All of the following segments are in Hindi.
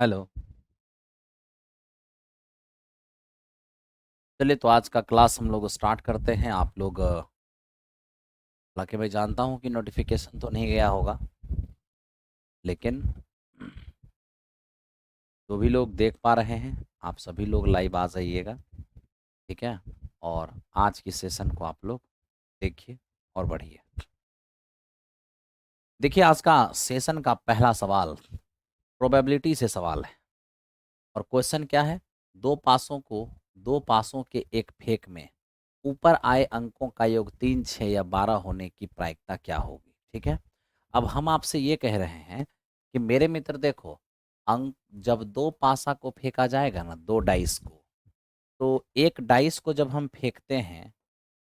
हेलो। चलिए तो आज का क्लास हम लोग स्टार्ट करते हैं। आप लोग हालांकि मैं जानता हूं कि नोटिफिकेशन तो नहीं गया होगा, लेकिन जो भी लोग देख पा रहे हैं आप सभी लोग लाइव आ जाइएगा। ठीक है। और आज की सेशन को आप लोग देखिए और बढ़िए। देखिए आज का सेशन का पहला सवाल प्रोबेबिलिटी से सवाल है। और क्वेश्चन क्या है? दो पासों के एक फेक में ऊपर आए अंकों का योग 3, 6 या 12 होने की प्रायिकता क्या होगी? ठीक है। अब हम आपसे ये कह रहे हैं कि मेरे मित्र देखो, अंक जब दो पासा को फेंका जाएगा ना, दो डाइस को, तो एक डाइस को जब हम फेंकते हैं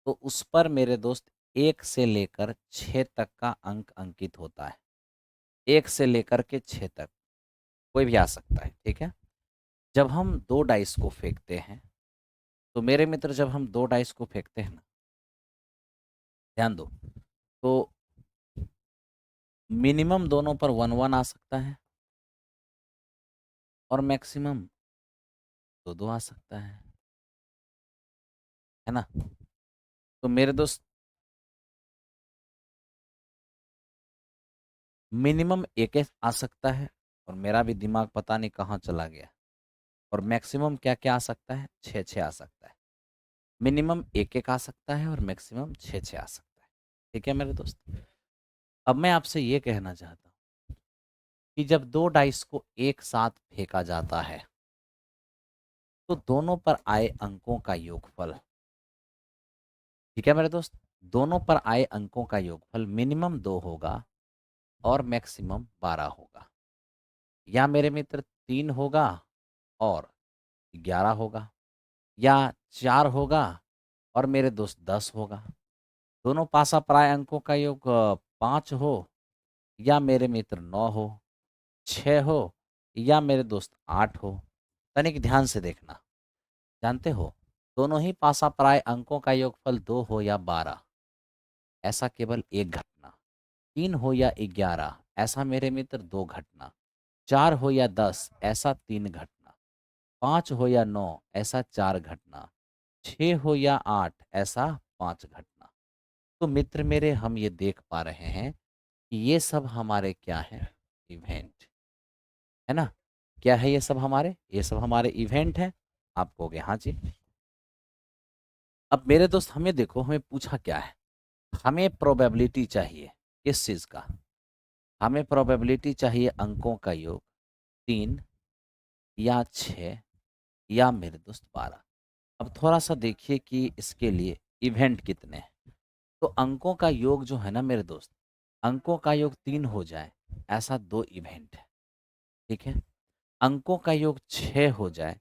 तो उस पर मेरे दोस्त 1 से लेकर 6 तक का अंक अंकित होता है। 1 से लेकर के 6 तक कोई भी आ सकता है। ठीक है। जब हम दो डाइस को फेंकते हैं तो मेरे मित्र, जब हम दो डाइस को फेंकते हैं ना, ध्यान दो, तो मिनिमम दोनों पर 1 1 आ सकता है और मैक्सिमम 2 2 आ सकता है ना? तो मेरे दोस्त, मिनिमम एक आ सकता है, और मेरा भी दिमाग पता नहीं कहाँ चला गया। और मैक्सिमम क्या क्या आ सकता है? 6 6 आ सकता है। मिनिमम एक एक आ सकता है और मैक्सिमम 6 6 आ सकता है। ठीक है मेरे दोस्त। अब मैं आपसे ये कहना चाहता हूँ कि जब दो डाइस को एक साथ फेंका जाता है तो दोनों पर आए अंकों का योगफल, ठीक है मेरे दोस्त, दोनों पर आए अंकों का योगफल मिनिमम 2 होगा और मैक्सिमम 12 होगा। या मेरे मित्र 3 होगा और 11 होगा, या 4 होगा और मेरे दोस्त 10 होगा। दोनों पासा पराये अंकों का योग 5 हो, या मेरे मित्र 9 हो, 6 हो, या मेरे दोस्त 8 हो। तनिक ध्यान से देखना। जानते हो, दोनों ही पासा पराये अंकों का योगफल 2 हो या 12, ऐसा केवल एक घटना। 3 हो या 11, ऐसा मेरे मित्र 2 घटना। 4 हो या 10, ऐसा 3 घटना। 5 हो या 9, ऐसा 4 घटना। 6 हो या 8, ऐसा 5 घटना। तो मित्र मेरे, हम ये देख पा रहे हैं कि ये सब हमारे क्या है? इवेंट है ना? क्या है ये सब हमारे? ये सब हमारे इवेंट है। आप कहोगे हाँ जी। अब मेरे दोस्त, हमें देखो, हमें पूछा क्या है? हमें प्रोबेबिलिटी चाहिए। किस चीज का? हमें प्रोबेबिलिटी चाहिए अंकों का योग 3 या 6 या मेरे दोस्त 12। अब थोड़ा सा देखिए कि इसके लिए इवेंट कितने हैं। तो अंकों का योग जो है ना मेरे दोस्त, अंकों का योग 3 हो जाए, ऐसा 2 इवेंट है। ठीक है। अंकों का योग 6 हो जाए,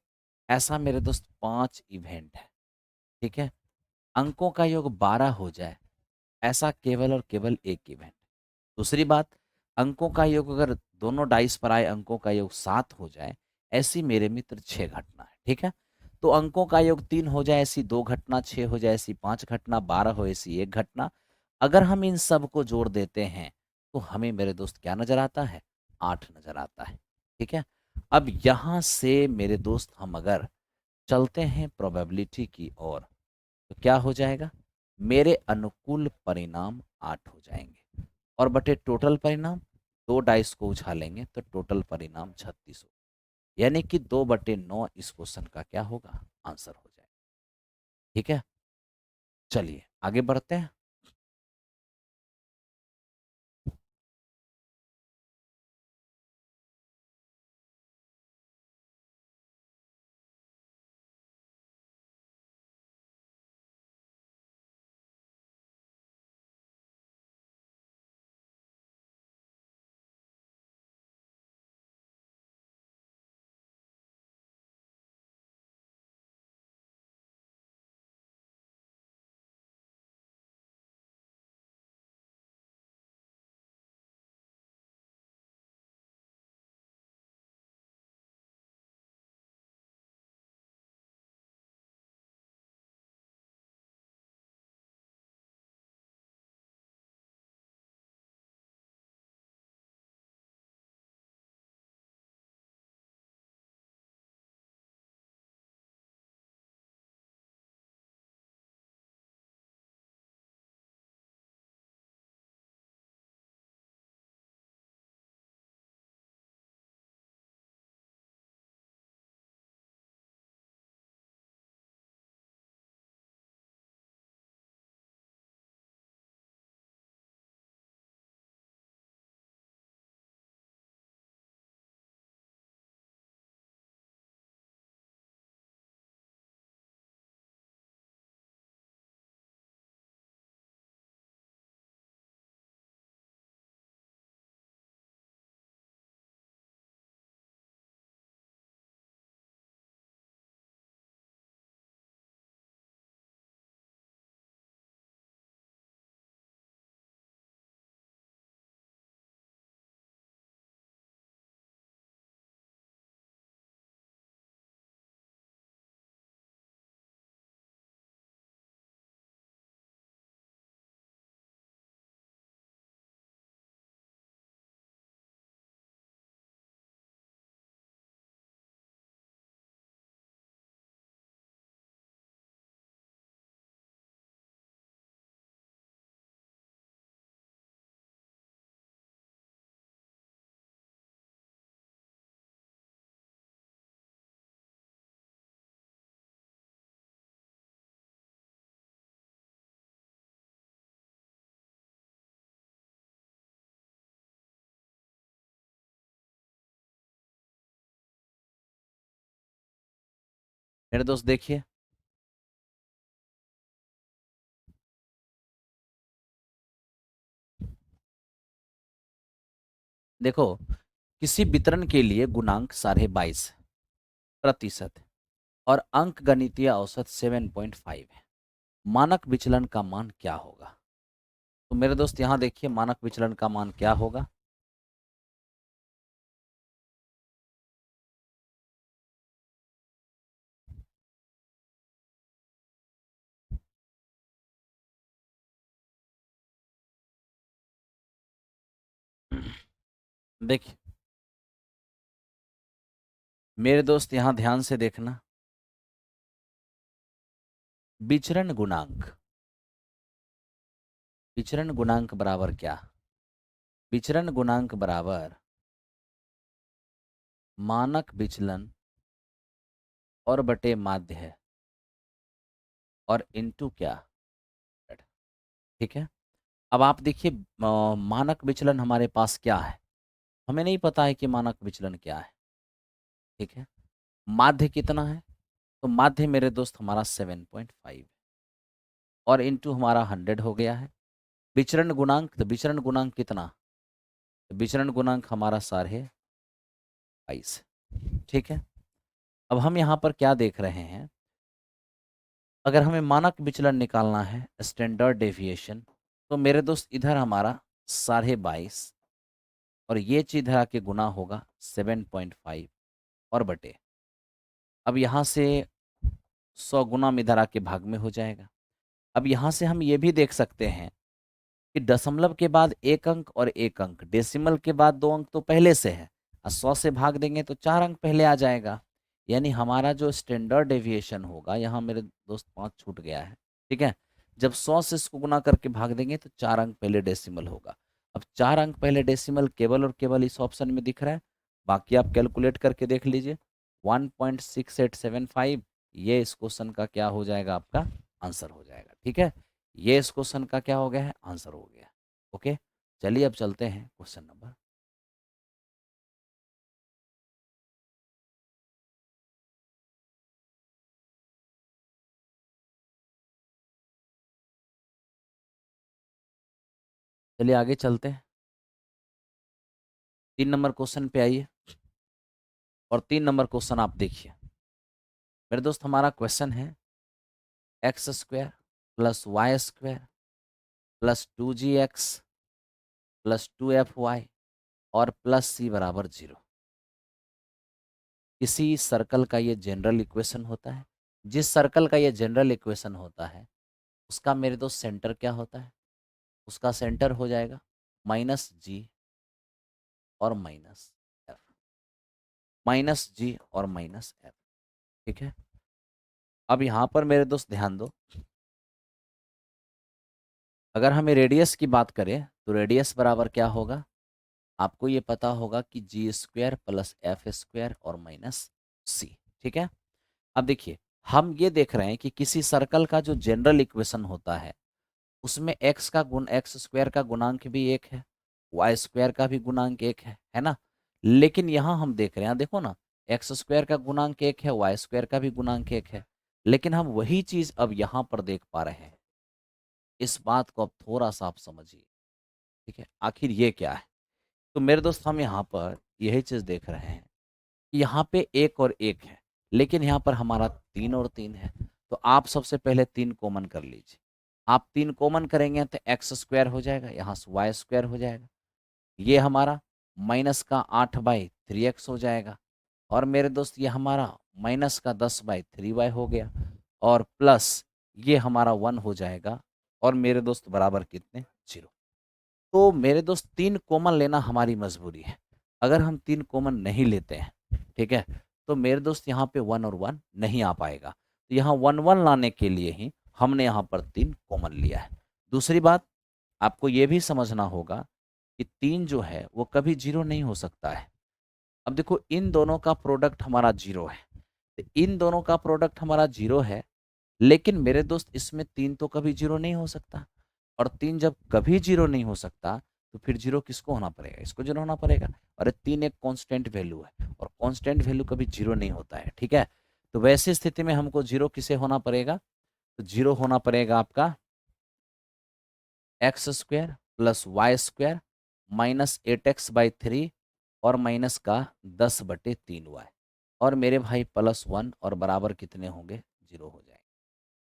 ऐसा मेरे दोस्त 5 इवेंट है। ठीक है। अंकों का योग 12 हो जाए, ऐसा केवल और केवल एक इवेंट। दूसरी बात, अंकों का योग अगर दोनों डाइस पर आए अंकों का योग 7 हो जाए, ऐसी मेरे मित्र 6 घटना है। ठीक है। तो अंकों का योग 3 हो जाए, ऐसी 2 घटना। 6 हो जाए, ऐसी 5 घटना। 12 हो, ऐसी 1 घटना। अगर हम इन सब को जोड़ देते हैं तो हमें मेरे दोस्त क्या नजर आता है? 8 नजर आता है। ठीक है। अब यहां से मेरे दोस्त, हम अगर चलते हैं प्रोबेबिलिटी की ओर, तो क्या हो जाएगा? मेरे अनुकूल परिणाम 8 हो जाएंगे, और बटे टोटल परिणाम, दो डाइस को उछालेंगे तो टोटल परिणाम 36 हो, यानी कि 2/9 इस क्वेश्चन का क्या होगा? आंसर हो जाएगा। ठीक है। चलिए आगे बढ़ते हैं। मेरे दोस्त देखिए, देखो किसी वितरण के लिए गुणांक 22.5% और अंक गणितीय औसत 7.5 है, मानक विचलन का मान क्या होगा? तो मेरे दोस्त यहाँ देखिए मानक विचलन का मान क्या होगा। देखिए मेरे दोस्त यहाँ ध्यान से देखना, विचरण गुणांक, विचरण गुणांक बराबर क्या? विचरण गुणांक बराबर मानक विचलन और बटे माध्य है और इनटू क्या, ठीक है। अब आप देखिए मानक विचलन हमारे पास क्या है, हमें नहीं पता है कि मानक विचलन क्या है, ठीक है। माध्य कितना है, तो माध्य मेरे दोस्त हमारा 7.5 और इनटू हमारा 100 हो गया है। विचरण गुणांक, तो विचरण गुणांक कितना, तो विचरण गुणांक हमारा 22.5, ठीक है। अब हम यहाँ पर क्या देख रहे हैं, अगर हमें मानक विचलन निकालना है स्टैंडर्ड डेविएशन, तो मेरे दोस्त इधर हमारा 22.5 और ये चीज इधर आके गुना होगा 7.5 और बटे, अब यहाँ से 100 गुना में इधर आके भाग में हो जाएगा। अब यहाँ से हम ये भी देख सकते हैं कि दशमलव के बाद एक अंक और एक अंक, डेसिमल के बाद 2 अंक तो पहले से है, और 100 से भाग देंगे तो 4 अंक पहले आ जाएगा। यानी हमारा जो स्टैंडर्ड डेविएशन होगा, यहाँ मेरे दोस्त 5 छूट गया है, ठीक है। जब 100 से इसको गुना करके भाग देंगे तो 4 अंक पहले डेसिमल होगा। अब 4 अंक पहले डेसिमल केवल और केवल इस ऑप्शन में दिख रहा है, बाकी आप कैलकुलेट करके देख लीजिए। 1.6875 ये इस क्वेश्चन का क्या हो जाएगा, आपका आंसर हो जाएगा, ठीक है। ये इस क्वेश्चन का क्या हो गया है, आंसर हो गया। ओके, चलिए अब चलते हैं क्वेश्चन नंबर। चलिए आगे चलते हैं, 3 नंबर क्वेश्चन पे आइए और 3 नंबर क्वेश्चन आप देखिए। मेरे दोस्त हमारा क्वेश्चन है x² plus y² plus 2gx plus 2fy और प्लस c बराबर 0। किसी सर्कल का ये जनरल इक्वेशन होता है, जिस सर्कल का ये जनरल इक्वेशन होता है उसका मेरे दोस्त सेंटर क्या होता है, उसका सेंटर हो जाएगा -g और -f, -g और -f, ठीक है। अब यहाँ पर मेरे दोस्त ध्यान दो, अगर हमें रेडियस की बात करें तो रेडियस बराबर क्या होगा, आपको ये पता होगा कि g² प्लस f² और -c, ठीक है। अब देखिए हम ये देख रहे हैं कि किसी सर्कल का जो जनरल इक्वेशन होता है उसमें x² का गुणांक भी 1 है, y² का भी गुणांक 1 है ना। लेकिन यहाँ हम देख रहे हैं, देखो ना, x² का गुणांक 1 है, y² का भी गुणांक 1 है, लेकिन हम वही चीज अब यहाँ पर देख पा रहे हैं। इस बात को अब थोड़ा सा आप समझिए, ठीक है, आखिर ये क्या है। तो मेरे दोस्त हम यहाँ पर यही चीज देख रहे हैं, यहाँ पे 1 और 1 है, लेकिन यहाँ पर हमारा 3 और 3 है। तो आप सबसे पहले 3 कॉमन कर लीजिए, आप 3 कॉमन करेंगे तो x² हो जाएगा, यहाँ से y² हो जाएगा, ये हमारा -8/3x हो जाएगा, और मेरे दोस्त ये हमारा -10/3y हो गया, और प्लस ये हमारा 1 हो जाएगा, और मेरे दोस्त बराबर कितने, 0। तो मेरे दोस्त 3 कॉमन लेना हमारी मजबूरी है, अगर हम 3 कॉमन नहीं लेते हैं, ठीक है, तो मेरे दोस्त यहाँ पे 1 और 1 नहीं आ पाएगा। तो यहाँ 1 1 लाने के लिए ही हमने यहाँ पर 3 कॉमन लिया है। दूसरी बात, आपको ये भी समझना होगा कि 3 जो है वो कभी 0 नहीं हो सकता है। अब देखो इन दोनों का प्रोडक्ट हमारा 0 है, तो इन दोनों का प्रोडक्ट हमारा 0 है, लेकिन मेरे दोस्त इसमें 3 तो कभी 0 नहीं हो सकता, और 3 जब कभी 0 नहीं हो सकता तो फिर 0 किसको होना पड़ेगा, इसको 0 होना पड़ेगा। और 3 एक कांस्टेंट वैल्यू है, और कांस्टेंट वैल्यू कभी 0 नहीं होता है, ठीक है। तो वैसी स्थिति में हमको जीरो किसे होना पड़ेगा, तो जीरो होना पड़ेगा आपका x square plus y square minus 8x/3 और माइनस का 10/3y, और मेरे भाई +1 और बराबर कितने होंगे, जीरो हो जाएंगे।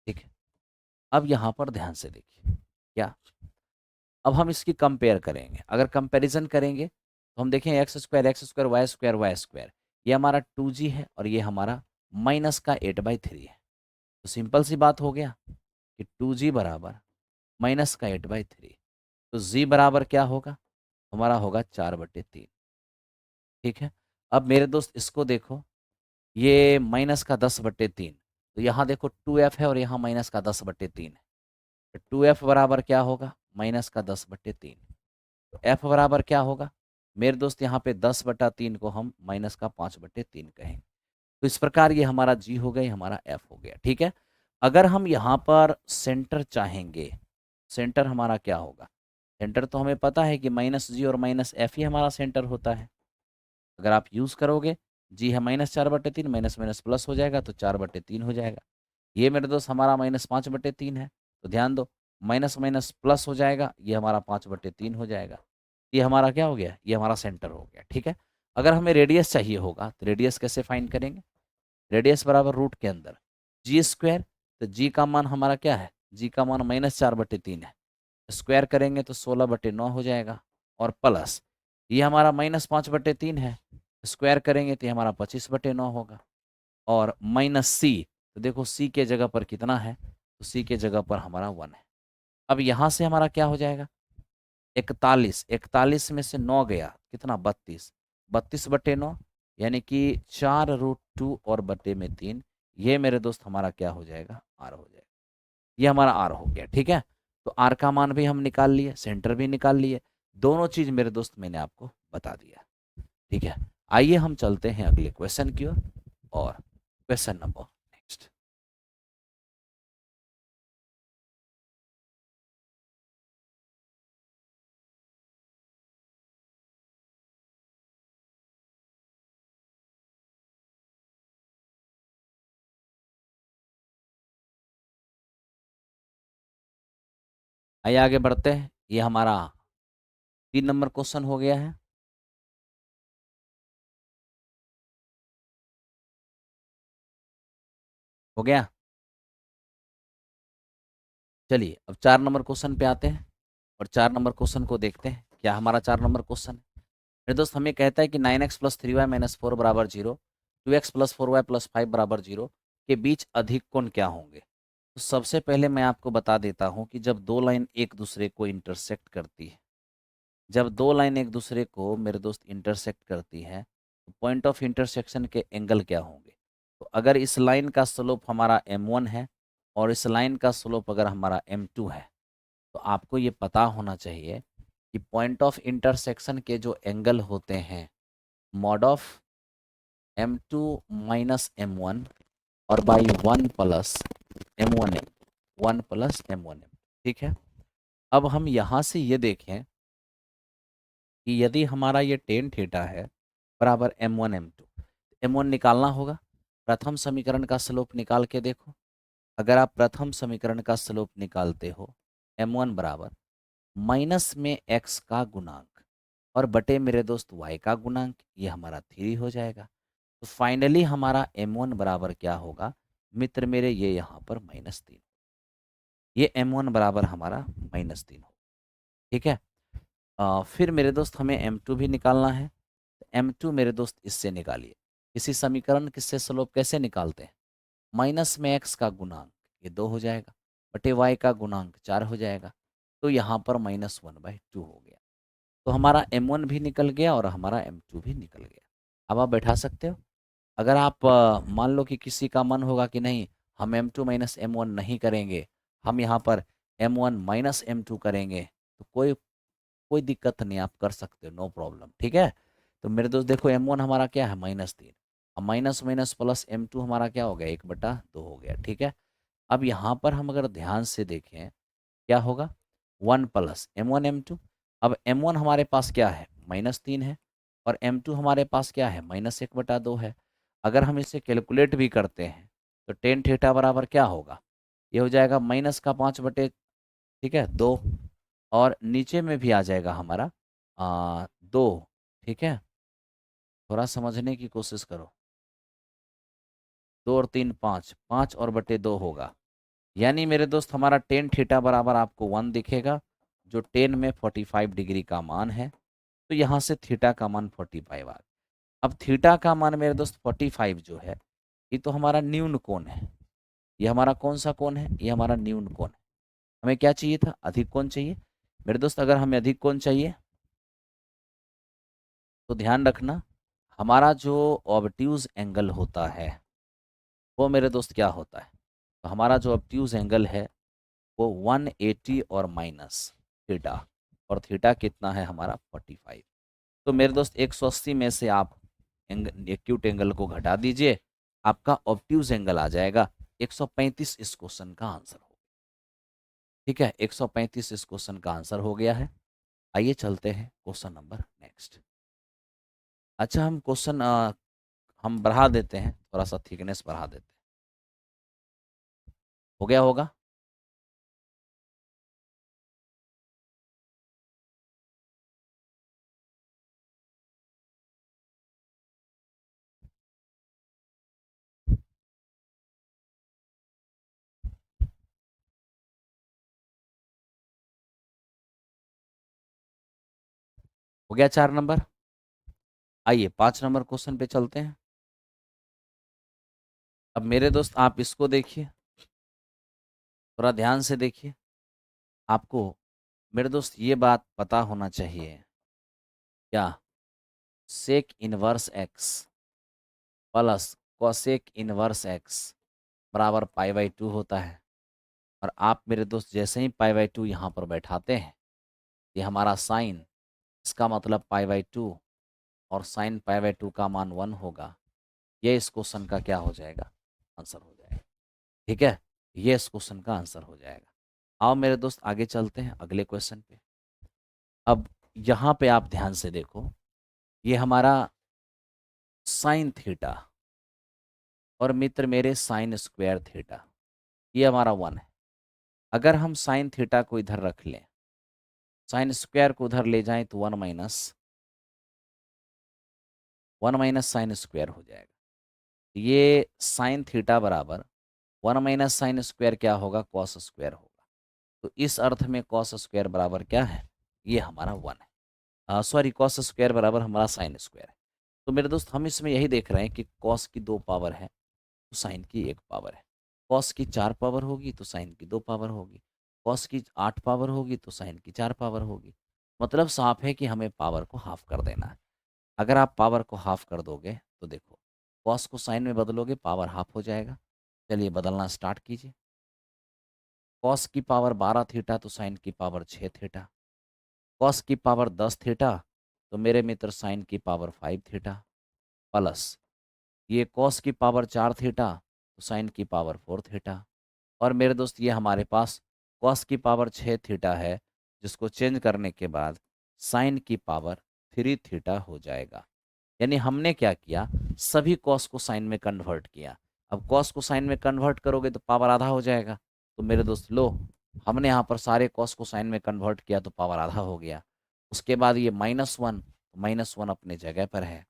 ठीक है, अब यहाँ पर ध्यान से देखिए क्या, अब हम इसकी कंपेयर करेंगे। अगर कंपैरिजन करेंगे तो हम देखें x² y² ये हमारा 2g है और ये हमारा माइनस का 8/3 है। तो सिंपल सी बात हो गया कि 2g बराबर माइनस का 8/3, तो z बराबर क्या होगा, हमारा होगा 4/3। ठीक है, अब मेरे दोस्त इसको देखो, ये माइनस का 10/3, तो यहाँ देखो 2f है और यहाँ माइनस का 10/3 है। तो 2f बराबर क्या होगा, माइनस का 10/3। तो f बराबर क्या होगा मेरे दोस्त, यहाँ पे 10/3 को हम माइनस का 5/3 कहेंगे। तो इस प्रकार ये हमारा g हो गया, हमारा f हो गया। ठीक है, अगर हम यहाँ पर सेंटर चाहेंगे, सेंटर हमारा क्या होगा, सेंटर तो हमें पता है कि -g और -f ही हमारा सेंटर होता है। अगर आप यूज़ करोगे, g है -4/3, माइनस माइनस प्लस हो जाएगा तो 4/3 हो जाएगा। ये मेरे दोस्त हमारा -5/3 है, तो ध्यान दो माइनस माइनस प्लस हो जाएगा, ये हमारा 5/3 हो जाएगा। ये हमारा क्या हो गया, ये हमारा सेंटर हो गया। ठीक है, अगर हमें रेडियस चाहिए होगा तो रेडियस कैसे फाइंड करेंगे, रेडियस बराबर रूट के अंदर g², तो g का मान हमारा क्या है, g का मान -4/3 है, स्क्वायर करेंगे तो 16/9 हो जाएगा, और प्लस ये हमारा -5/3 है, स्क्वायर करेंगे तो ये हमारा 25/9 होगा, और माइनस सी, तो देखो सी के जगह पर कितना है, तो सी के जगह पर हमारा 1 है। अब यहाँ से हमारा क्या हो जाएगा, 41, 41 में से 9 गया कितना, 32, 32/9, यानी कि 4√2 और बटे में 3, ये मेरे दोस्त हमारा क्या हो जाएगा, आर हो जाएगा। ये हमारा आर हो गया। ठीक है, तो आर का मान भी हम निकाल लिए, सेंटर भी निकाल लिए, दोनों चीज मेरे दोस्त मैंने आपको बता दिया। ठीक है, आइए हम चलते हैं अगले क्वेश्चन की ओर, और क्वेश्चन नंबर नेक्स्ट। आइए आगे बढ़ते हैं, ये हमारा 3 नंबर क्वेश्चन हो गया है। हो गया, चलिए अब 4 नंबर क्वेश्चन पे आते हैं, और 4 नंबर क्वेश्चन को देखते हैं क्या हमारा 4 नंबर क्वेश्चन है। मेरे दोस्त हमें कहता है कि 9x + 3y - 4 बराबर 0, 2x + 4y + 5 बराबर 0 के बीच अधिक कोण क्या होंगे। तो सबसे पहले मैं आपको बता देता हूं कि जब दो लाइन एक दूसरे को इंटरसेक्ट करती है, जब दो लाइन एक दूसरे को मेरे दोस्त इंटरसेक्ट करती है, तो पॉइंट ऑफ इंटरसेक्शन के एंगल क्या होंगे। तो अगर इस लाइन का स्लोप हमारा m1 है और इस लाइन का स्लोप अगर हमारा m2 है, तो आपको ये पता होना चाहिए कि पॉइंट ऑफ इंटरसेक्शन के जो एंगल होते हैं, mod of m2 minus m1 और by 1 plus m1m, 1 plus m1m। ठीक है, अब हम यहाँ से ये देखें कि यदि हमारा ये टेन थीटा है बराबर m1 m2, m1 निकालना होगा। प्रथम समीकरण का स्लोप निकाल के देखो, अगर आप प्रथम समीकरण का स्लोप निकालते हो, m1 बराबर माइनस में x का गुणांक और बटे मेरे दोस्त y का गुणांक, ये हमारा 3 हो जाएगा। तो फाइनली हमारा m1 बराबर क्या होगा मित्र मेरे, ये यहाँ पर -3, ये m1 बराबर हमारा -3 हो। ठीक है, फिर मेरे दोस्त हमें m2 भी निकालना है। m2 मेरे दोस्त इससे निकालिए, किसी समीकरण किससे स्लोप कैसे निकालते हैं, माइनस में x का गुणांक ये 2 हो जाएगा, बटे y का गुणांक 4 हो जाएगा, तो यहाँ पर -1/2 हो गया। तो हमारा m1 भी निकल गया और हमारा m2 भी निकल गया। अब आप बैठा सकते हो। अगर आप मान लो कि किसी का मन होगा कि नहीं हम m2 माइनस m1 नहीं करेंगे, हम यहाँ पर m1 माइनस m2 करेंगे, तो कोई कोई दिक्कत नहीं, आप कर सकते हो, नो प्रॉब्लम। ठीक है, तो मेरे दोस्त देखो m1 हमारा क्या है -3, अब माइनस माइनस प्लस m2 हमारा क्या हो गया 1/2 हो गया। ठीक है, अब यहाँ पर हम अगर ध्यान से देखें क्या होगा, 1 प्लस m1 m2, अब m1 हमारे पास क्या है -3 है और m2 हमारे पास क्या है -1/2 है। अगर हम इसे कैलकुलेट भी करते हैं तो टेन थीटा बराबर क्या होगा, ये हो जाएगा माइनस का 5/, ठीक है, 2। और नीचे में भी आ जाएगा हमारा 2, ठीक है। थोड़ा समझने की कोशिश करो। 2 और 3 5, 5 और/2 होगा। यानी मेरे दोस्त हमारा टेन थीटा बराबर आपको 1 दिखेगा, जो 10 में 45 डिग्री का मान है। तो यहाँ से थीटा का मान 45 आ गया। अब थीटा का मान मेरे दोस्त 45 जो है, ये तो हमारा न्यून कोण है। ये हमारा कौन सा कोण है, ये हमारा न्यून कोण है। हमें क्या चाहिए था, अधिक कोण चाहिए। मेरे दोस्त अगर हमें अधिक कोण चाहिए तो ध्यान रखना, हमारा जो ऑब्ट्यूज एंगल होता है वो मेरे दोस्त क्या होता है। तो हमारा जो ऑब्ट्यूज एंगल है वो 180 और माइनस थीटा, और थीटा कितना है हमारा 45। तो मेरे दोस्त 180 में से आप एक्यूट एंगल को घटा दीजिए, आपका ऑब्ट्यूज एंगल आ जाएगा 135। इस क्वेश्चन का आंसर हो, ठीक है, 135 इस क्वेश्चन का आंसर हो गया है। आइए चलते हैं क्वेश्चन नंबर नेक्स्ट। अच्छा, हम क्वेश्चन हम बढ़ा देते हैं, थोड़ा सा थिकनेस बढ़ा देते हैं। हो गया होगा। हो गया 4 नंबर। आइए 5 नंबर क्वेश्चन पे चलते हैं। अब मेरे दोस्त आप इसको देखिए, थोड़ा ध्यान से देखिए। आपको मेरे दोस्त ये बात पता होना चाहिए, क्या sec inverse x plus cosec inverse x बराबर π/2 होता है। और आप मेरे दोस्त जैसे ही π/2 यहाँ पर बैठाते हैं, ये हमारा साइन, इसका मतलब π/2, और साइन π/2 का मान 1 होगा। ये इस क्वेश्चन का क्या हो जाएगा, आंसर हो जाएगा। ठीक है, ये इस क्वेश्चन का आंसर हो जाएगा। आओ मेरे दोस्त आगे चलते हैं अगले क्वेश्चन पे। अब यहाँ पे आप ध्यान से देखो, ये हमारा साइन थीटा और मित्र मेरे साइन स्क्वायर थीटा, ये हमारा 1 है। अगर हम साइन थीटा को इधर रख लें, साइन स्क्वायर को उधर ले जाएं, तो 1 माइनस साइन स्क्वायर हो जाएगा। ये साइन थीटा बराबर 1 - साइन स्क्वायर क्या होगा, कॉस स्क्वायर होगा। तो इस अर्थ में कॉस स्क्वायर बराबर क्या है, ये हमारा 1 है। सॉरी, कॉस स्क्वायर बराबर हमारा साइन स्क्वायर है। तो मेरे दोस्त हम इसमें यही देख रहे हैं कि कॉस की 2 पावर है तो साइन की 1 पावर है। कॉस की 4 पावर होगी तो साइन की 2 पावर होगी। कॉस की 8 पावर होगी तो साइन की 4 पावर होगी। मतलब साफ है कि हमें पावर को हाफ कर देना है। अगर आप पावर को हाफ कर दोगे तो देखो, कॉस को साइन में बदलोगे, पावर हाफ हो जाएगा। चलिए बदलना स्टार्ट कीजिए। कॉस की पावर 12 थीटा तो साइन की पावर 6 थीटा। कॉस की पावर 10 थीटा तो मेरे मित्र साइन की पावर 5 थीटा, प्लस ये कॉस की पावर 4 थीटा तो साइन की पावर 4 थीटा। और मेरे दोस्त ये हमारे पास कॉस की पावर 6 थीटा है, जिसको चेंज करने के बाद साइन की पावर 3 थीटा हो जाएगा। यानी हमने क्या किया, सभी कॉस को साइन में कन्वर्ट किया। अब कॉस को साइन में कन्वर्ट करोगे तो पावर आधा हो जाएगा। तो मेरे दोस्त लो, हमने यहाँ पर सारे कॉस को साइन में कन्वर्ट किया तो पावर आधा हो गया। उसके बाद ये -1, -1 अपने जगह पर है।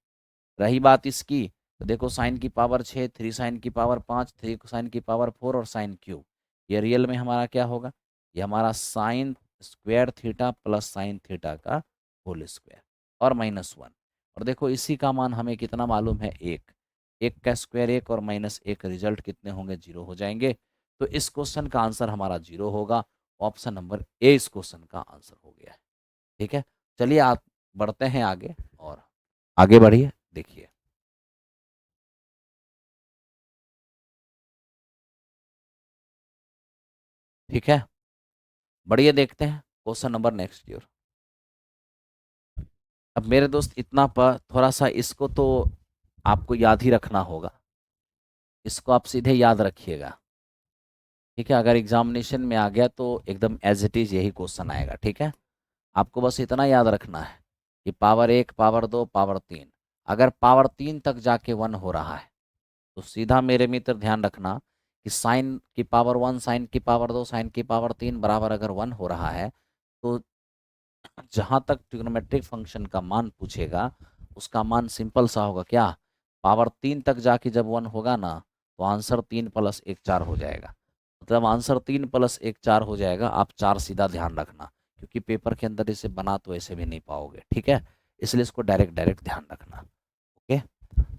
रही बात इसकी, तो देखो साइन की पावर 6, 3 साइन की पावर 5, 3 साइन की पावर 4 और साइन क्यूब, ये रियल में हमारा क्या होगा, ये हमारा sine square theta plus sine theta का होल स्क्वायर और -1। और देखो इसी का मान हमें कितना मालूम है, 1। 1 का स्क्वायर 1 और -1, रिजल्ट कितने होंगे, 0 हो जाएंगे। तो इस क्वेश्चन का आंसर हमारा 0 होगा। ऑप्शन नंबर ए इस क्वेश्चन का आंसर हो गया है। ठीक है, चलिए आप बढ़ते हैं आगे, और आगे बढ़िए, देखिए। ठीक है, बढ़िए, देखते हैं क्वेश्चन नंबर नेक्स्ट योर। अब मेरे दोस्त इतना पर थोड़ा सा इसको तो आपको याद ही रखना होगा, इसको आप सीधे याद रखिएगा। ठीक है, अगर एग्जामिनेशन में आ गया तो एकदम एज इट इज यही क्वेश्चन आएगा। ठीक है, आपको बस इतना याद रखना है कि पावर 1, पावर 2, पावर 3, अगर पावर 3 तक जाके 1 हो रहा है तो सीधा मेरे मित्र ध्यान रखना कि साइन की पावर 1, साइन की पावर 2, साइन की पावर 3 बराबर अगर 1 हो रहा है, तो जहां तक ट्रिग्नोमेट्रिक फंक्शन का मान पूछेगा उसका मान सिंपल सा होगा, क्या? पावर 3 तक जाके जब 1 होगा ना, तो आंसर 3 प्लस 1 4 हो जाएगा। मतलब आंसर 3 प्लस 1 4 हो जाएगा। आप 4 सीधा ध्यान रखना, क्योंकि पेपर के अंदर इसे बना तो ऐसे भी नहीं पाओगे, ठीक है? इसलिए इसको डायरेक्ट डायरेक्ट ध्यान रखना। ओके,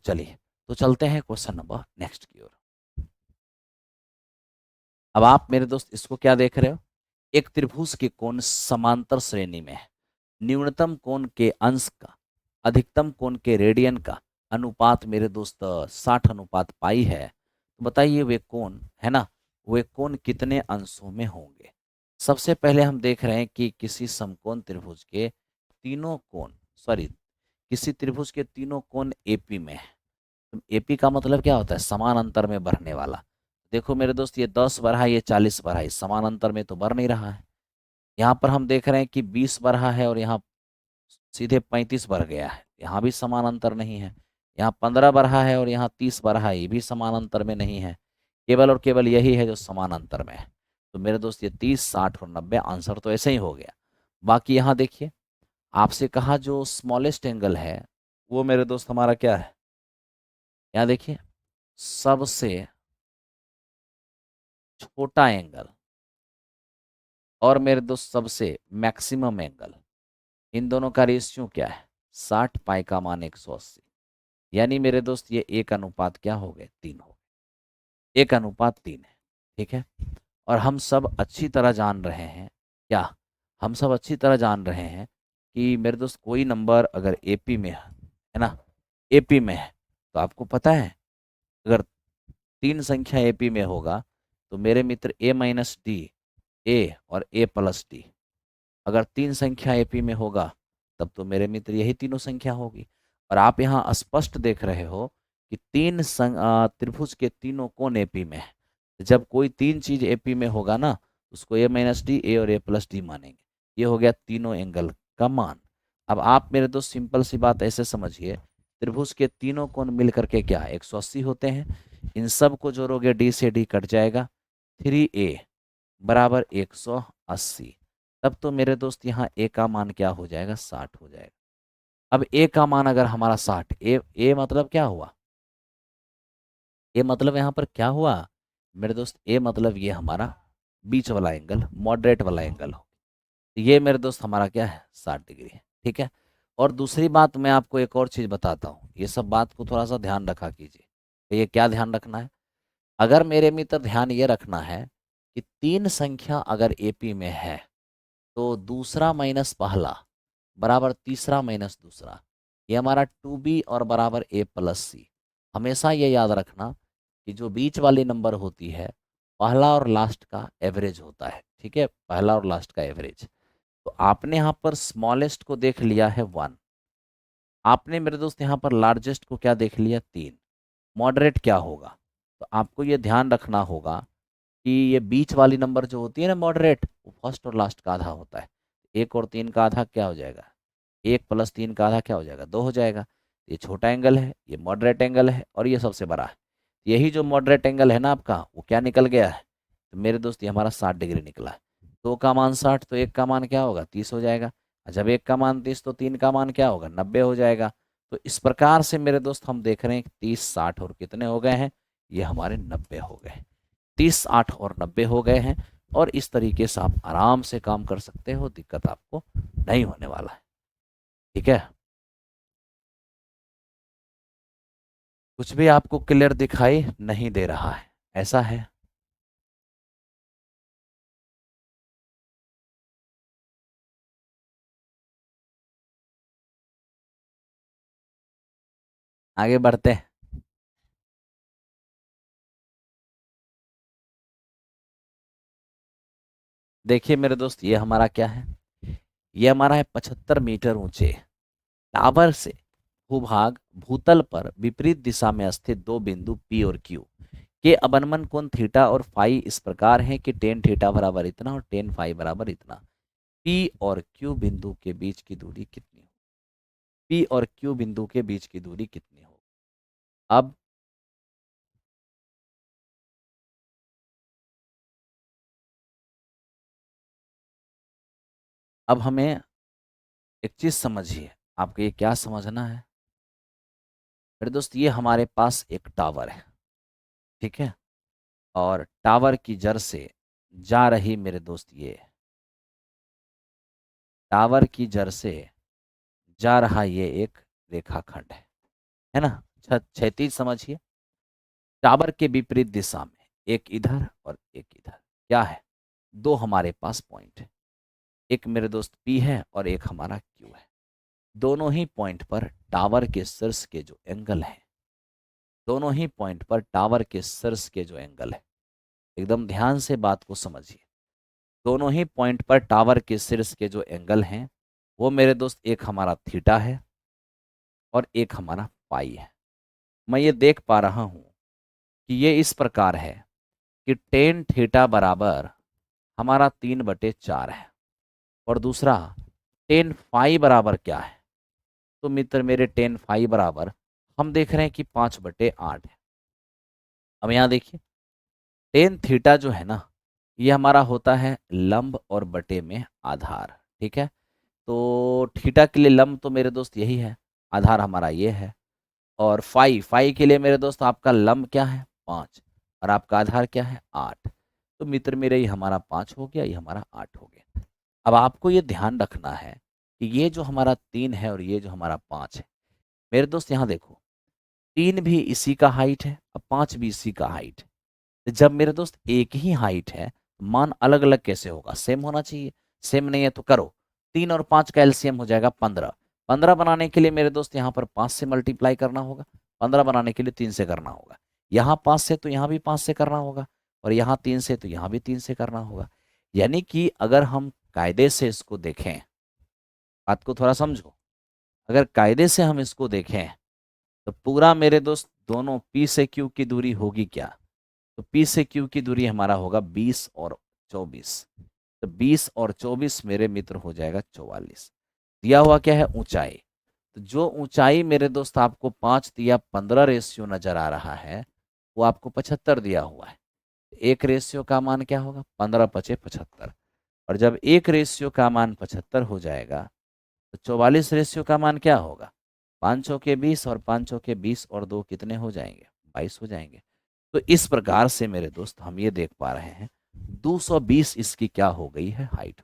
चलिए तो चलते हैं क्वेश्चन नंबर नेक्स्ट की ओर। अब आप मेरे दोस्त इसको क्या देख रहे हो? एक त्रिभुज के कोण समांतर श्रेणी में है। न्यूनतम कोण के अंश का अधिकतम कोण के रेडियन का अनुपात मेरे दोस्त 60 अनुपात पाई है। तो बताइए वे कोण है ना, वे कोण कितने अंशों में होंगे? सबसे पहले हम देख रहे हैं कि किसी समकोण त्रिभुज के तीनों कोण, सॉरी, किसी त्रिभुज के तीनों कोण एपी में है। तो एपी का मतलब क्या होता है? समान अंतर में बढ़ने वाला। देखो मेरे दोस्त, ये 10 बढ़ा, ये 40 बढ़ा, इस समान अंतर में तो बढ़ नहीं रहा है। यहाँ पर हम देख रहे हैं कि 20 बढ़ा है और यहाँ सीधे 35 बढ़ गया है, यहाँ भी समान अंतर नहीं है। यहाँ 15 बढ़ा है और यहाँ 30 बढ़ा है, ये भी समान अंतर में नहीं है। केवल और केवल यही है जो समान अंतर में है। तो मेरे दोस्त ये 30, 60 और 90 आंसर तो ऐसे ही हो गया। बाकी यहाँ देखिए, आपसे कहा जो स्मॉलेस्ट एंगल है वो मेरे दोस्त हमारा क्या है? यहाँ देखिए, सबसे छोटा एंगल और मेरे दोस्त सबसे मैक्सिमम एंगल, इन दोनों का रेशियो क्या है? 60 पाई का मान 180। यानी मेरे दोस्त ये 1 अनुपात क्या हो गए? 3 हो गए। 1 अनुपात 3 है, ठीक है? और हम सब अच्छी तरह जान रहे हैं, क्या? हम सब अच्छी तरह जान रहे हैं कि मेरे दोस्त कोई नंबर अगर एपी में है ना, एपी में है, तो आपको पता है अगर 3 संख्या एपी में होगा तो मेरे मित्र ए माइनस डी, ए और ए प्लस डी, अगर 3 संख्या एपी में होगा तब तो मेरे मित्र यही तीनों संख्या होगी। और आप यहाँ स्पष्ट देख रहे हो कि त्रिभुज के तीनों कोण एपी में है। जब कोई 3 चीज एपी में होगा ना, उसको ए माइनस डी, ए और ए प्लस डी मानेंगे। ये हो गया तीनों एंगल का मान। अब आप मेरे दोस्त सिंपल सी बात ऐसे समझिए, त्रिभुज के तीनों कोण मिल करके क्या 180 होते हैं। इन सब को जोड़ोगे, डी से डी कट जाएगा, 3a बराबर 180। तब तो मेरे दोस्त यहाँ ए का मान क्या हो जाएगा? 60 हो जाएगा। अब ए का मान अगर हमारा 60, ए मतलब क्या हुआ? ए मतलब यहाँ पर क्या हुआ मेरे दोस्त? ए मतलब ये हमारा बीच वाला एंगल, मॉडरेट वाला एंगल हो। ये मेरे दोस्त हमारा क्या है? 60 डिग्री है, ठीक है? और दूसरी बात मैं आपको एक और चीज़ बताता हूँ, ये सब बात को थोड़ा सा ध्यान रखा कीजिए। तो ये क्या ध्यान रखना है? अगर मेरे मित्र ध्यान ये रखना है कि 3 संख्या अगर एपी में है तो दूसरा माइनस पहला बराबर तीसरा माइनस दूसरा, ये हमारा 2b और बराबर a प्लस सी। हमेशा ये याद रखना कि जो बीच वाली नंबर होती है, पहला और लास्ट का एवरेज होता है, ठीक है? पहला और लास्ट का एवरेज। तो आपने यहाँ पर स्मॉलेस्ट को देख लिया है 1, आपने मेरे दोस्त यहाँ पर लार्जेस्ट को क्या देख लिया? 3। मॉडरेट क्या होगा? तो आपको ये ध्यान रखना होगा कि ये बीच वाली नंबर जो होती है ना मॉडरेट, वो फर्स्ट और लास्ट का आधा होता है। 1 और 3 का आधा क्या हो जाएगा? 1 + 3 का आधा क्या हो जाएगा? 2 हो जाएगा। ये छोटा एंगल है, ये मॉडरेट एंगल है और ये सबसे बड़ा है। यही जो मॉडरेट एंगल है ना आपका, वो क्या निकल गया है? तो मेरे दोस्त ये हमारा 60 डिग्री निकला है। 2 का मान 60 तो 1 का मान क्या होगा? 30 हो जाएगा। और जब 1 का मान 30 तो 3 का मान क्या होगा? 90 हो जाएगा। तो इस प्रकार से मेरे दोस्त हम देख रहे हैं कि 30, 60 और कितने हो गए हैं? ये हमारे 90 हो गए। 30, 60 और 90 हो गए हैं। और इस तरीके से आप आराम से काम कर सकते हो, दिक्कत आपको नहीं होने वाला है, ठीक है? कुछ भी आपको क्लियर दिखाई नहीं दे रहा है, ऐसा है? आगे बढ़ते हैं। देखिए मेरे दोस्त, ये हमारा क्या है? ये हमारा है 75 मीटर ऊंचे टावर से भूभाग भूतल पर विपरीत दिशा में स्थित दो बिंदु P और Q के अवनमन कोण थीटा और फाई इस प्रकार है कि टेन थीटा बराबर इतना और टेन फाई बराबर इतना। P और Q बिंदु के बीच की दूरी कितनी हो? P और Q बिंदु के बीच की दूरी कितनी हो? अब अब हमें एक चीज समझिए, आपको ये क्या समझना है मेरे दोस्त, ये हमारे पास एक टावर है, ठीक है, और टावर की जड़ से जा रही मेरे दोस्त ये टावर की जड़ से जा रहा ये एक रेखाखंड है ना। क्षैतिज समझिए, टावर के विपरीत दिशा में, एक इधर और एक इधर, क्या है, दो हमारे पास पॉइंट है, एक मेरे दोस्त P है और एक हमारा Q है। दोनों ही पॉइंट पर टावर के शीर्ष के जो एंगल है, दोनों ही पॉइंट पर टावर के शीर्ष के जो एंगल है, एकदम ध्यान से बात को समझिए, दोनों ही पॉइंट पर टावर के शीर्ष के जो एंगल हैं वो मेरे दोस्त एक हमारा थीटा है और एक हमारा पाई है। मैं ये देख पा रहा हूं कि ये इस प्रकार है कि टेन थीटा बराबर हमारा 3/4 है, और दूसरा टेन फाई बराबर क्या है, तो मित्र मेरे टेन फाई बराबर हम देख रहे हैं कि 5/8 है। अब यहाँ देखिए, टेन थीटा जो है ना, ये हमारा होता है लंब और बटे में आधार, ठीक है। तो थीटा के लिए लंब तो मेरे दोस्त यही है, आधार हमारा ये है, और फाई फाई के लिए मेरे दोस्त आपका लंब क्या है 5, और आपका आधार क्या है 8। तो मित्र मेरे ये हमारा 5 हो गया, ये हमारा 8 हो गया। अब आपको ये ध्यान रखना है कि ये जो हमारा 3 है और ये जो हमारा 5 है, मेरे दोस्त यहाँ देखो, 3 भी इसी का हाइट है, अब 5 भी इसी का हाइट है। तो जब मेरे दोस्त एक ही हाइट है, मान अलग अलग कैसे होगा, सेम होना चाहिए। सेम नहीं है तो करो, 3 और 5 का एलसीएम हो जाएगा 15। 15 बनाने के लिए मेरे दोस्त यहाँ पर 5 से मल्टीप्लाई करना होगा, 15 बनाने के लिए 3 से करना होगा, यहाँ 5 से तो यहाँ भी 5 से करना होगा, और यहाँ 3 से तो यहाँ भी 3 से करना होगा। यानी कि अगर हम कायदे से इसको देखें, बात को थोड़ा समझो, अगर कायदे से हम इसको देखें तो पूरा मेरे दोस्त दोनों P से Q की दूरी होगी क्या, तो P से Q की दूरी हमारा होगा 20 और 24। तो 20 और 24 मेरे मित्र हो जाएगा 44। दिया हुआ क्या है ऊंचाई, तो जो ऊंचाई मेरे दोस्त आपको 5 दिया 15 रेशियो नजर आ रहा है, वो आपको 75 दिया हुआ है। एक रेशियो का मान क्या होगा 15 पचे 75, और जब एक रेशियो का मान 75 हो जाएगा तो 44 रेशियो का मान क्या होगा, 5 के 20, और 5 के 20 और 2 कितने हो जाएंगे 22 हो जाएंगे। तो इस प्रकार से मेरे दोस्त हम ये देख पा रहे हैं 220 इसकी क्या हो गई है हाइट,